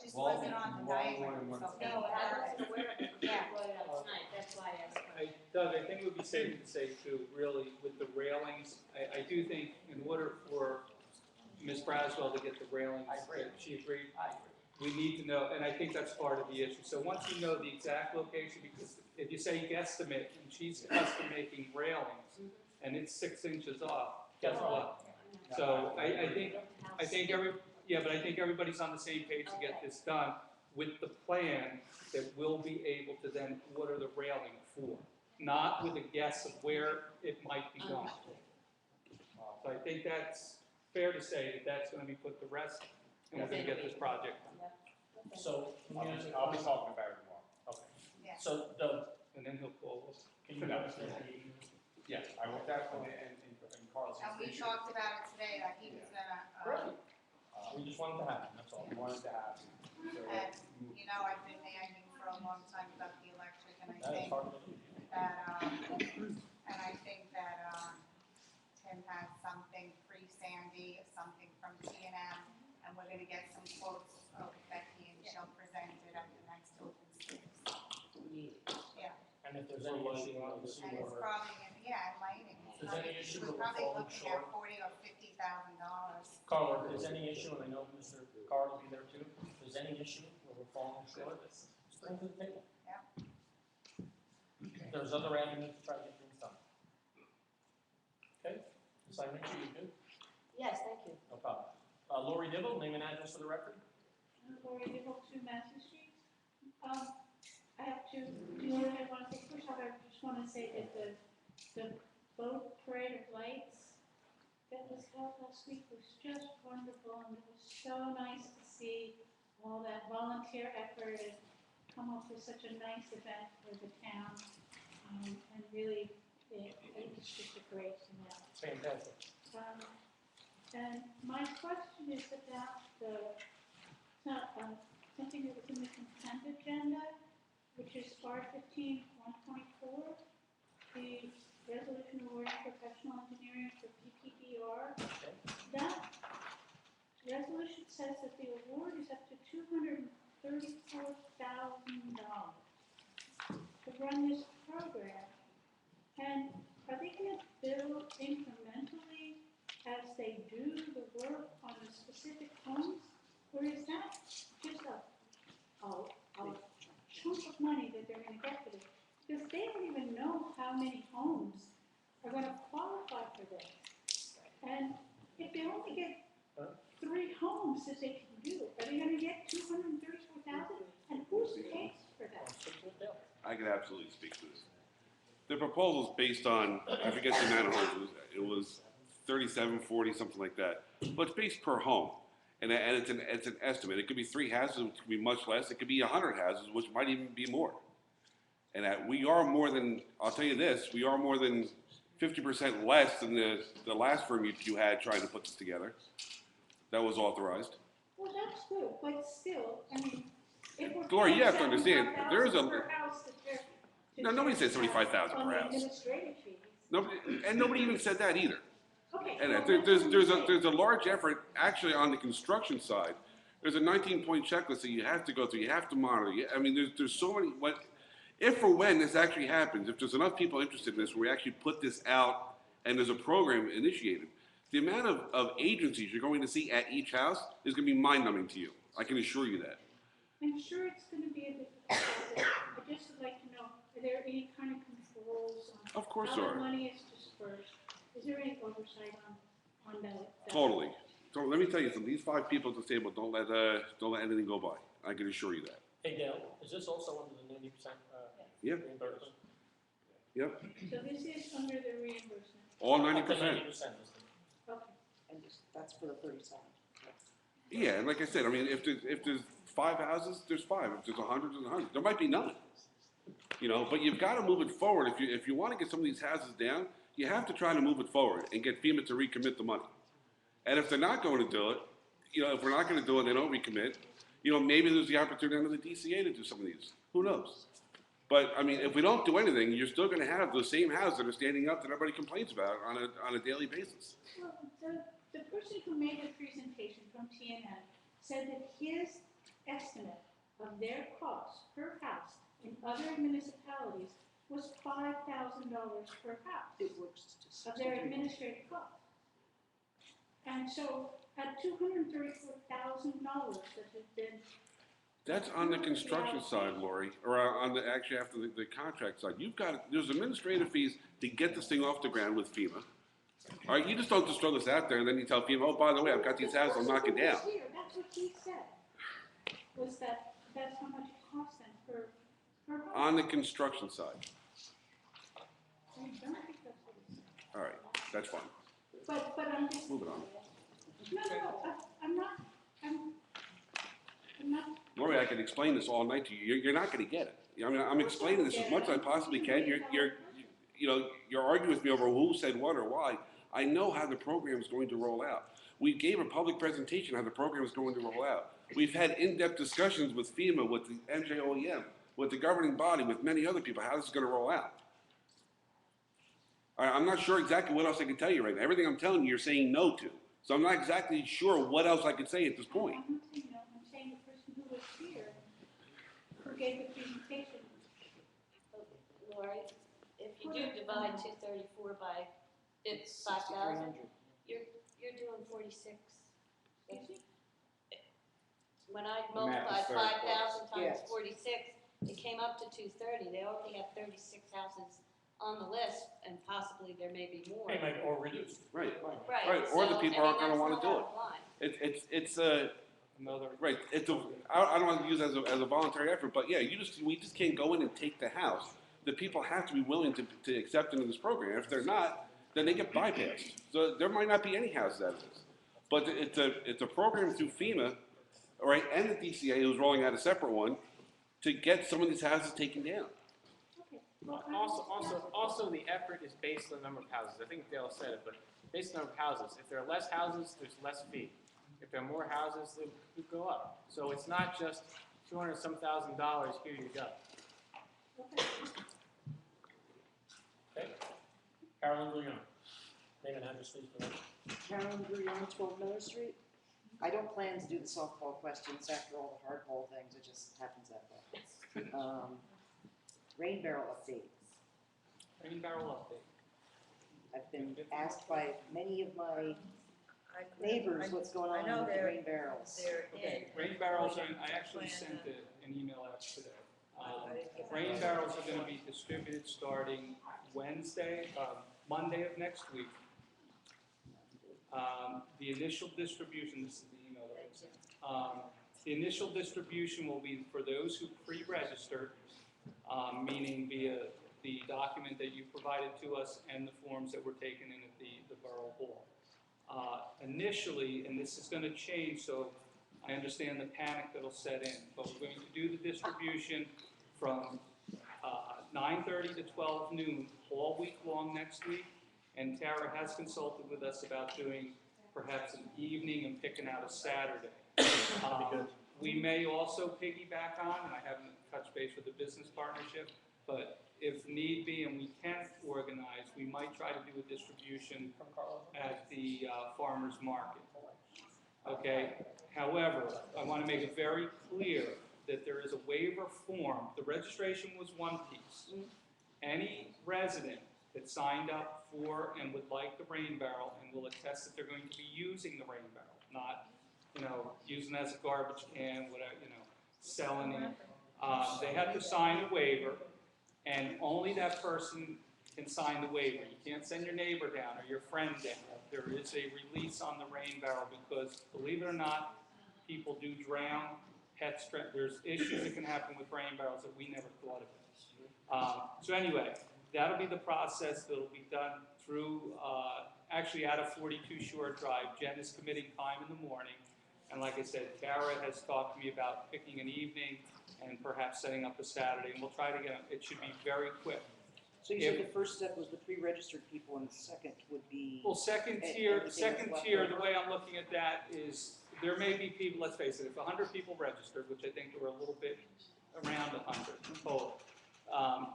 Just wasn't on the diagram, so. No, I wasn't aware of it, Yeah. brought it up tonight, that's why I asked. Doug, I think it would be safe to say too, really, with the railings, I do think in order for Ms. Braswell to get the railings, that she agreed, we need to know, and I think that's part of the issue. So once you know the exact location, because if you say guesstimate, and she's custom making railings, and it's 6 inches off, guess what? So I think everybody's on the same page to get this done with the plan that we'll be able to then order the railing for, not with a guess of where it might be going. So I think that's fair to say that that's gonna be put to rest, and we're gonna get this project done. So, I'll be talking about it tomorrow. Okay. Yeah. So, Doug, And then he'll call us. can you guys Yes, I will definitely, and Carl's. And we talked about it today, that he was gonna, Great. We just wanted to happen, that's all. We wanted to have. and, you know, I've been nagging for a long time about the electric, and I That is think hard to do. that, Tim has something pre-Sandy, something from T&M, and we're gonna get some quotes of Becky, and she'll present it at the next open space. Yeah, And if there's any issue on the and it's sewer, probably, and lighting. If there's any issue We're with probably falling looking short. at $40,000 or $50,000. Carl, if there's any issue, and I know Mr. Carr will be there too, if there's any issue where we're falling short, just bring it to the table. Yeah. If there's other avenues to try to get things done. Okay, Ms. Irinucci, you good? Yes, thank you. No problem. Lori Dibble, name and address for the record. Lori Dibble, 2 Master Street. I have to, do you know what I want to say? First off, I just want to say that the boat parade of lights that was held last week was just wonderful, and it was so nice to see all that volunteer effort and come up with such a nice event for the town. And really, it was just a great event. Fantastic. And my question is about something that was in the consent agenda, which is R15-1.4, the resolution awarding professional engineering for PPDR. That resolution says that the award is up to $234,000 to run this program. And are they going to bill incrementally as they do the work on the specific homes? Or is that just a chunk of money that they're going to get for this? Because they don't even know how many homes are going to qualify for this. And if they only get 3 homes that they can do, are they going to get $234,000? And who's paying for that? I could absolutely speak to this. The proposal's based on, I forget the amount of homes, it was 37, 40, something like that. But it's based per home. And it's an estimate. It could be 3 houses, which could be much less. It could be 100 houses, which might even be more. And we are more than, I'll tell you this, we are more than 50% less than the last firm you had trying to put this together. That was authorized. Well, that's good, but still, I mean, if we're. Gloria, you have to paying understand, there is a, $75,000 per house that they're- no, nobody said 75,000 on per the house. administrative fees. Nobody even said that either. Okay. And well, there's a large effort actually on the construction side. There's a 19-point checklist that you have to go through. You have to monitor. I mean, there's so many. If or when this actually happens, if there's enough people interested in this, where we actually put this out and there's a program initiated, the amount of agencies you're going to see at each house is going to be mind-numbing to you. I can assure you that. I'm sure it's going to be a difficult process. I just would like to know, are there any kind of controls on Of course how there the are. money is dispersed? Is there any oversight on that? Totally. So let me tell you something. These 5 people at this table don't let anything go by. I can assure you that. Hey Dale, is this also under the 90% Yep. reimbursement? Yep, So this is under the reimbursement. all Up to 90%. 90%. Okay. And that's for the 37. Yeah, and like I said, I mean, if there's 5 houses, there's 5. If there's 100, there's 100. There might be none. You know, but you've got to move it forward. If you want to get some of these houses down, you have to try to move it forward and get FEMA to recommit the money. And if they're not going to do it, you know, if we're not going to do it, they don't recommit. You know, maybe there's the opportunity under the DCA to do some of these. Who knows? But I mean, if we don't do anything, you're still going to have those same houses that are standing up that everybody complains about on a daily basis. Well, the person who made the presentation from TNN said that his estimate of their cost per house in other municipalities was $5,000 per house. It works to of their administrative cost. And so at $234,000 that has been. That's on the construction side, Lori, or on the, actually after the contract side. There's administrative fees to get this thing off the ground with FEMA. All right, you just don't just throw this out there and then you tell FEMA, oh, by the way, I've got these houses, I'll knock it down. That's what he said, was that that's how much it costs them per house. On the construction side. I don't think that's what he said. All right, that's fine. But I'm just. Moving on. No, I'm not. Lori, I could explain this all night to you. You're not going to get it. I mean, I'm explaining this as much as I possibly can. You're arguing with me over who said what or why. I know how the program is going to roll out. We gave a public presentation how the program is going to roll out. We've had in-depth discussions with FEMA, with the NJOEM, with the governing body, with many other people, how this is going to roll out. All right, I'm not sure exactly what else I can tell you right now. Everything I'm telling you, you're saying no to. So I'm not exactly sure what else I could say at this point. I'm not saying no, I'm saying the person who was here, who gave the presentation. Lori, if you do divide 234 by 5,000, you're doing 46. When I multiplied 5,000 times 46, it came up to 230. They already have 36 houses on the list, and possibly there may be more. They might or reduce. Right. Right. Right. Or the So, people I aren't mean, going to want that's to do not it. out of line. It's Another. right. I don't want to use it as a voluntary effort, but yeah, we just can't go in and take the house. The people have to be willing to accept into this program. If they're not, then they get bypassed. So there might not be any houses out of this. But it's a program through FEMA, all right, and the DCA who's rolling out a separate one to get some of these houses taken down. Also, the effort is based on the number of houses. I think Dale said it, but based on the number of houses. If there are less houses, there's less fee. If there are more houses, they would go up. So it's not just $200-some thousand, here you go. Okay. Carolyn Guillaume. Name and address, please. for that. Carolyn Guillaume, 12 Miller Street. I don't plan to do the softball questions after all the hardball things. It just happens that way. Rain barrel updates. Rain barrel update. I've been asked by many of my neighbors what's going on with the rain barrels. Okay, rain barrels, I actually sent an email out today. Rain barrels are gonna be distributed starting Monday of next week. The initial distribution, this is the email that I sent. The initial distribution will be for those who pre-registered, meaning via the document that you provided to us and the forms that were taken in at the Borough Hall. Initially, and this is going to change, so I understand the panic that'll set in, but we're going to do the distribution from 9:30 to 12 noon all week long next week, and Tara has consulted with us about doing perhaps an evening and picking out a Saturday. We may also piggyback on, and I haven't touched base with the business partnership, but if need be and we can't organize, we might try to do a distribution at the farmer's market. Okay? However, I want to make it very clear that there is a waiver form. The registration was one piece. Any resident that signed up for and would like the rain barrel and will attest that they're going to be using the rain barrel, not, using it as a garbage can, whatever, selling it. They have to sign a waiver, and only that person can sign the waiver. You can't send your neighbor down or your friend down. There is a release on the rain barrel because, believe it or not, people do drown, there's issues that can happen with rain barrels that we never thought of. So anyway, that'll be the process that'll be done through, actually out of 42 Shore Drive. Jen is committing time in the morning. And like I said, Tara has talked to me about picking an evening and perhaps setting up a Saturday. And we'll try to get, it should be very quick. So you said the first step was the pre-registered people and the second would be? Well, second a- tier, everything that's left the over? way I'm looking at that is, there may be people, let's face it, if 100 people registered, which I think were a little bit around 100 total,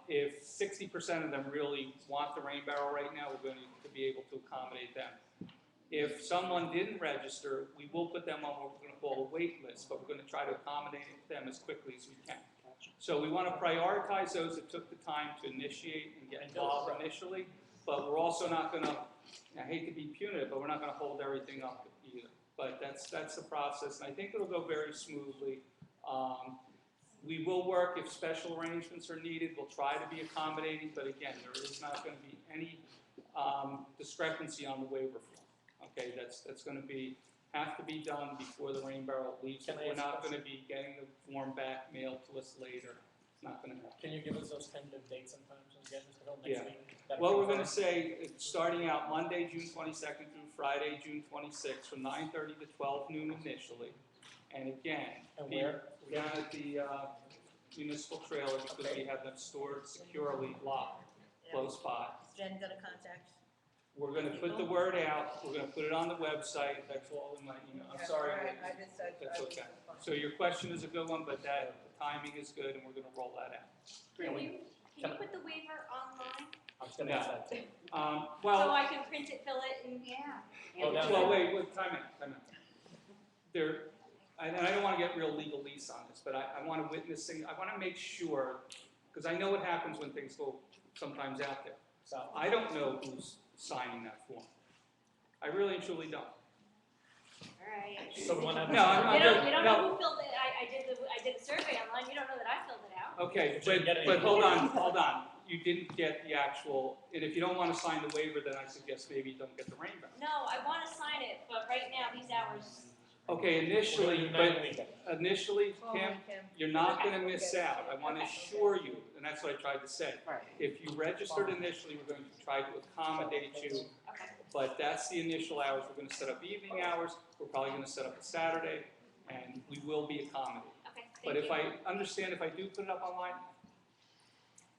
if 60% of them really want the rain barrel right now, we're going to be able to accommodate them. If someone didn't register, we will put them on what we're going to call a wait list, but we're going to try to accommodate them as quickly as we can. So we want to prioritize those that took the time to initiate and get involved initially, but we're also not going to, I hate to be punitive, but we're not going to hold everything up either. But that's the process, and I think it'll go very smoothly. We will work if special arrangements are needed. We'll try to be accommodating, but again, there is not going to be any discrepancy on the waiver form. Okay, that's going to have to be done before the rain barrel leaves. We're not going to be getting the form back mailed to us later. It's not going to happen. Can you give us those tentative dates and times again, Mr. Hill, next Yeah. week? That'd Well, be we're going to fine. say, it's starting out Monday, June 22nd through Friday, June 26th, from 9:30 to 12 noon initially. And again, And where? down at the municipal trailer, because we have them stored securely locked close by. Jen gonna contact? We're going to put the word out, we're going to put it on the website, that's all in my email. I'm sorry, that's okay. So your question is a good one, but the timing is good, and we're going to roll that out. Can you put the waiver online? I was going to ask that too. So Well, I can print it, fill it, and. Yeah. well, wait, time out. And I don't want to get real legalese on this, but I want to I want to make sure, because I know what happens when things go sometimes out there. So I don't know who's signing that form. I really and truly don't. Alright. So we want to have. No, I'm just- You don't no. know who filled it, I did the survey online, you don't know that I filled it out. Okay, But you didn't get but any- hold on. You didn't get the actual, and if you don't want to sign the waiver, then I suggest maybe you don't get the rain barrel. No, I wanna sign it, but right now, these hours. Okay, initially, We're doing but weekend. initially, Kim, you're not gonna miss out. I wanna assure you, and that's what I tried to say. If you registered initially, we're going to try to accommodate you, but that's the initial hours. We're gonna set up evening hours, we're probably gonna set up a Saturday, and we will be accommodating. Okay, But thank if you. I understand, if I do put it up online,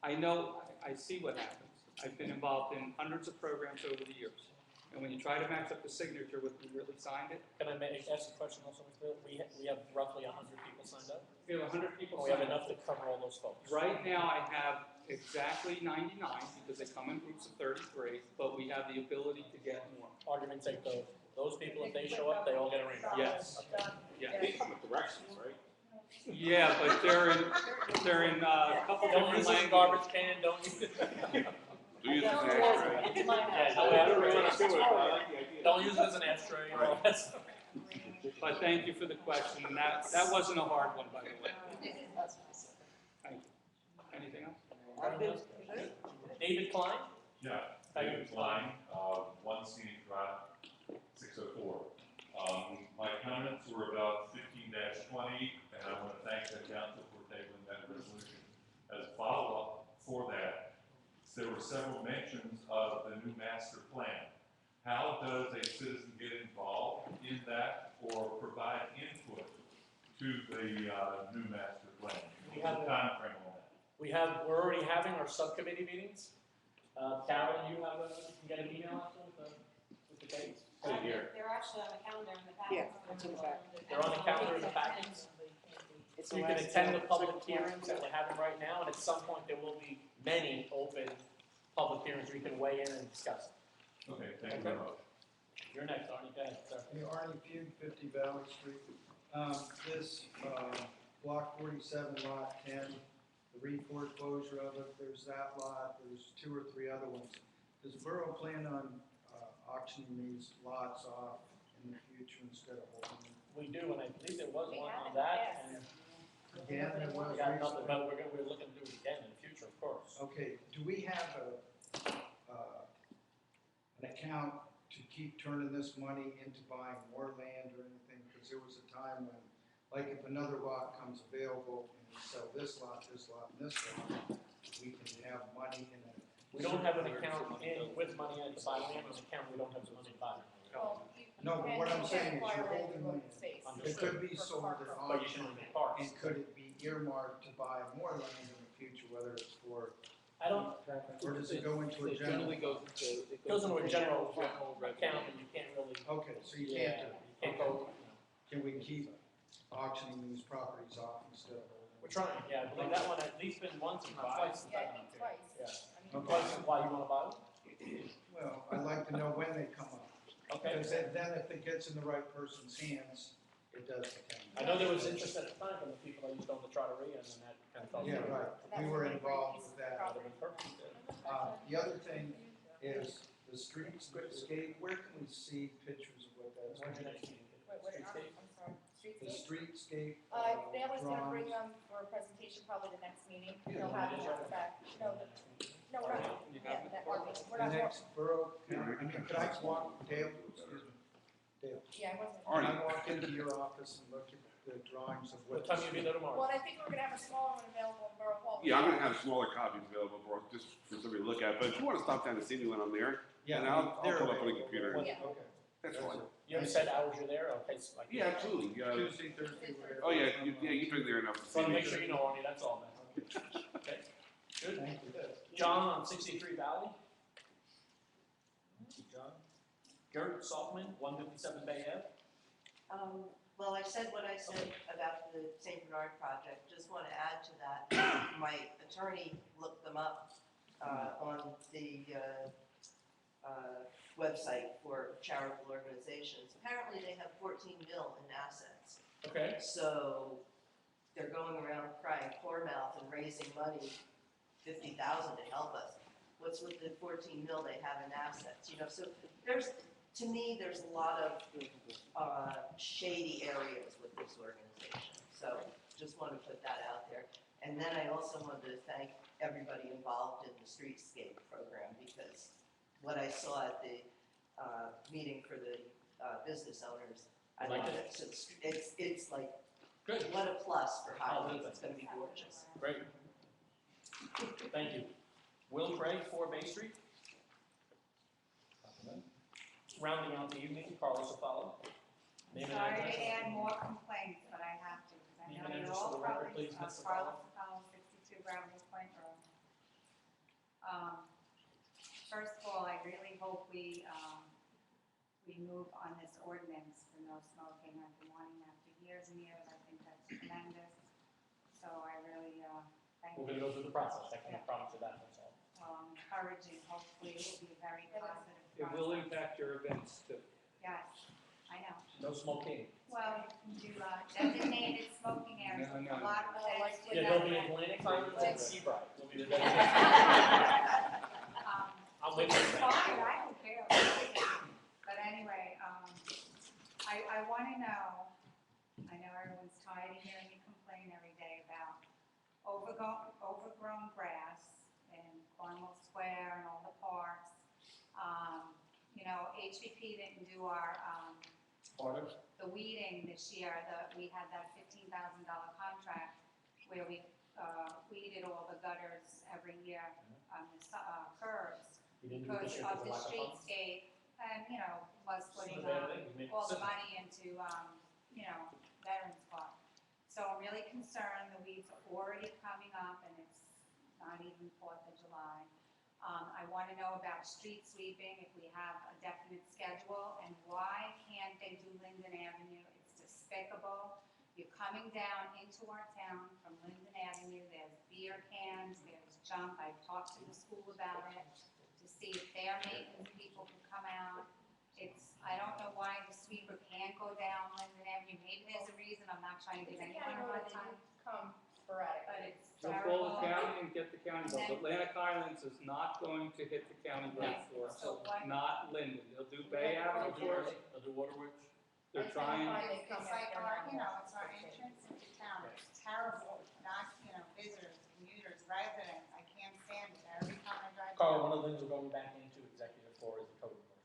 I know, I see what happens. I've been involved in hundreds of programs over the years. And when you try to match up the signature with who really signed it, Can I ask a question also, Mr. Hill? We have roughly 100 people signed up. we have 100 people We have signed up. enough to cover all those folks. Right now, I have exactly 99, because they come in groups of 33, but we have the ability to get more. Argument's sake, though, those people, if they show up, they all get a rain barrel. Yes. Okay. Yeah. They come with directions, right? Yeah, but they're in a couple Don't different use it languages. as a garbage can, don't use it. Do you use an ashtray? Yeah, no Whatever you wanna do ashtray. with it, I like the idea. Don't use it as an ashtray, you know, that's. But thank you for the question, and that wasn't a hard one, by the way. Thank you. Anything else? David Klein? Yeah, David Klein, 1 Scenic Drive, 604. My comments were about 15-20, and I want to thank the council for tabling that resolution. As a follow-up for that, there were several mentions of the new master plan. How does a citizen get involved in that or provide input to the new master plan? We have What's the timeframe on that? We're already having our subcommittee meetings. Carol, you get an email out with the dates? They're actually on the calendar in the packet. Yeah, it's in the back. They're on the calendar in the packets. It's You the can last attend the day, public second hearings that we're having right now, and at some point, there will be many open public hearings where you can weigh in and discuss. Okay, thank you very much. You're next, Arnie, go ahead, sir. Hey, Arnie Pugh, 50 Valley Street. This block 47, lot 10, the reforeclosure of it, there's that lot, there's 2 or 3 other ones. Does the borough plan on auctioning these lots off in the future instead of holding them? We do, and I believe there was one on that, and Again, there was we got nothing, recently. but we're looking to do it again in the future, of course. Okay, do we have an account to keep turning this money into buying more land or anything? Because there was a time when like if another lot comes available and we sell this lot, and this lot, we can have money in it. We don't have an account in with money in the side, we have an account, we don't have the money to buy. Well, No, but what I'm saying is you're acquire holding money. space. It could be sold at But you auction, can make parks. and could it be earmarked to buy more land in the future, whether it's for, I don't, or does it go into a It general? generally goes into. it goes into a general revenue. account, and you can't really, Okay, so you yeah, can't, you can't go, can we keep auctioning these properties off instead of? we're trying, yeah, I believe that one at least been once, if not twice. Yeah, I think twice. Yeah. I mean, Okay. Twice, why you wanna buy them? Well, I'd like to know when they come up. Okay. Because then if it gets in the right person's hands, it does the county. I know there was interest at the time from the people that used to own the Trattoria, and then that kind of fell through. Yeah, right. We were involved with that. That would've been perfect. The other thing is the streetscape, where can we see pictures of what that's? When's your next meeting? Wait, what, I'm Streetscape? sorry, The streetscape? streetscape. Natalie's gonna bring drawings. them for a presentation probably the next meeting, Yeah, he'll have them back, no, we're not, yeah, that, our meeting, we're The not, next borough, county, I mean, could I walk, Dale, excuse me, Dale? yeah, I wasn't. Can I walk into your office and look at the drawings of what? What time you be there tomorrow? Well, I think we're gonna have a smaller one available in Borough Hall. Yeah, I'm gonna have smaller copies available for, just for somebody to look at, but if you wanna stop down and see me when I'm there, Yeah, and I'll they're pull up on the available. computer. Yeah. Okay. That's fine. You have set hours you're there, okay, so like. Yeah, absolutely, Tuesday, Thursday, whatever. Oh, yeah, you've been there enough to Just see wanna me. make sure you know, Arnie, that's all, man. Okay, good. Thank you. John on 63 Valley. John. Gert Saltman, 157 Bay Ave. Well, I said what I said about the St. Bernard project, just want to add to that. My attorney looked them up on the website for charitable organizations. Apparently, they have 14 mil in assets. Okay. So they're going around crying poor mouth and raising money, 50,000 to help us. What's with the 14 mil they have in assets, you know? So to me, there's a lot of shady areas with this organization. So just want to put that out there. And then I also wanted to thank everybody involved in the streetscape program, because what I saw at the meeting for the business owners, I Like love it? it. So it's like, Good. what a plus for Highlands, good. it's gonna be gorgeous. Great. Thank you. Will Craig, 4 Bay Street. Rounding out the evening, Carlos Safalo. Name and Sorry address. to add more complaints, but I have to, because I Name know and you're address for all the record, probably, please, Ms. Carlos Safalo, 62 Gravel Point Road. First of all, I really hope we move on this ordinance for no smoking. I've been wanting that for years and years. I think that's tremendous. So I really, thank you. We're gonna go through the process, I can promise you that, that's all. Encouraging, hopefully it will be a very positive It will process. impact your events too. Yes, I know. No smoking. Well, you do designated smoking areas, No, no, a no. lot of events. Yeah, there'll be Atlantic Highlands and Seabright. Will be the I'm with It's you. fine, I don't care. But anyway, I wanna know, I know everyone's tired of hearing me complain every day about overgrown grass in Cornwall Square and all the parks. You know, HVP didn't do our, Order. the weeding this year, we had that $15,000 contract where we weeded all the gutters every year on the curbs. You didn't do it this Because year of because the of lack of funds? streetscape, and, you know, was putting It's not a bad thing. We make all the it simple. money into, you know, Veterans Park. So I'm really concerned, the weeds are already coming up, and it's not even 4th of July. I want to know about street sweeping, if we have a definite schedule, and why can't they do Linden Avenue? It's despicable. You're coming down into our town from Linden Avenue, there's beer cans, there's junk. I've talked to the school about it to see if their maintenance people can come out. I don't know why the sweeper can't go down Linden Avenue. Maybe there's a reason, I'm not trying to give anyone a hard time, Come sporadic. but it's So terrible. call the county and get the county bill. Atlantic Highlands is not going to hit the county bill Yes, for, so what- not Linden. They'll do Bay Avenue for us. They'll do Waterworks. They're trying. It's like our, you know, it's our entrance into town. It's terrible, not, you know, visitors, commuters, residents. I can't stand it. Every time I drive. Carl, one of the things we're going back into executive for is the code enforcement.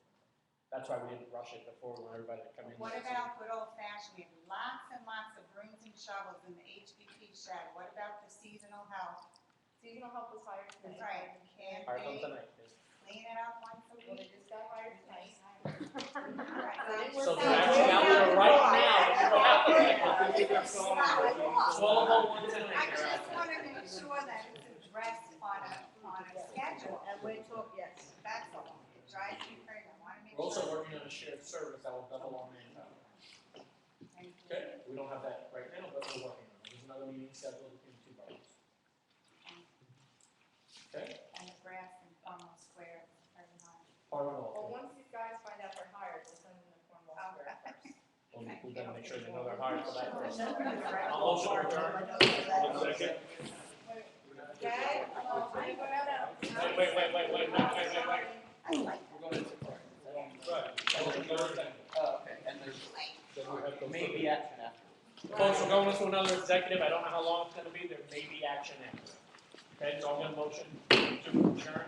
That's that's why we didn't rush it before, we want everybody to come in. What about good old fashioned, we have lots and lots of brooms and shovels in the HBP shed, what about the seasonal help? Seasonal help was hired That's tonight. right, can't All right, they come tonight, yes. clean it up once a Well, they week? just got hired tonight. So they're actually out there right now. I just wanna make sure that it's addressed on a schedule. And we're talking, yes. That's all, it drives me crazy, I wanna make We're also sure. working on a shared service that will double our manpower. Okay, we don't have that right now, but we're working on it. There's another meeting scheduled between the two parties. Okay, And the grass in Cornwall Square is very high. part of it Well, all. once these guys find out they're hired, we'll send them to Cornwall Square first. Well, we better make sure they know they're hired for that first. I'll Also, return. Second. Okay? Wait, We're going into. Maybe action after. Folks, we're going into another executive, I don't know how long it's gonna be, there may be action after. Okay, so I'm gonna motion to adjourn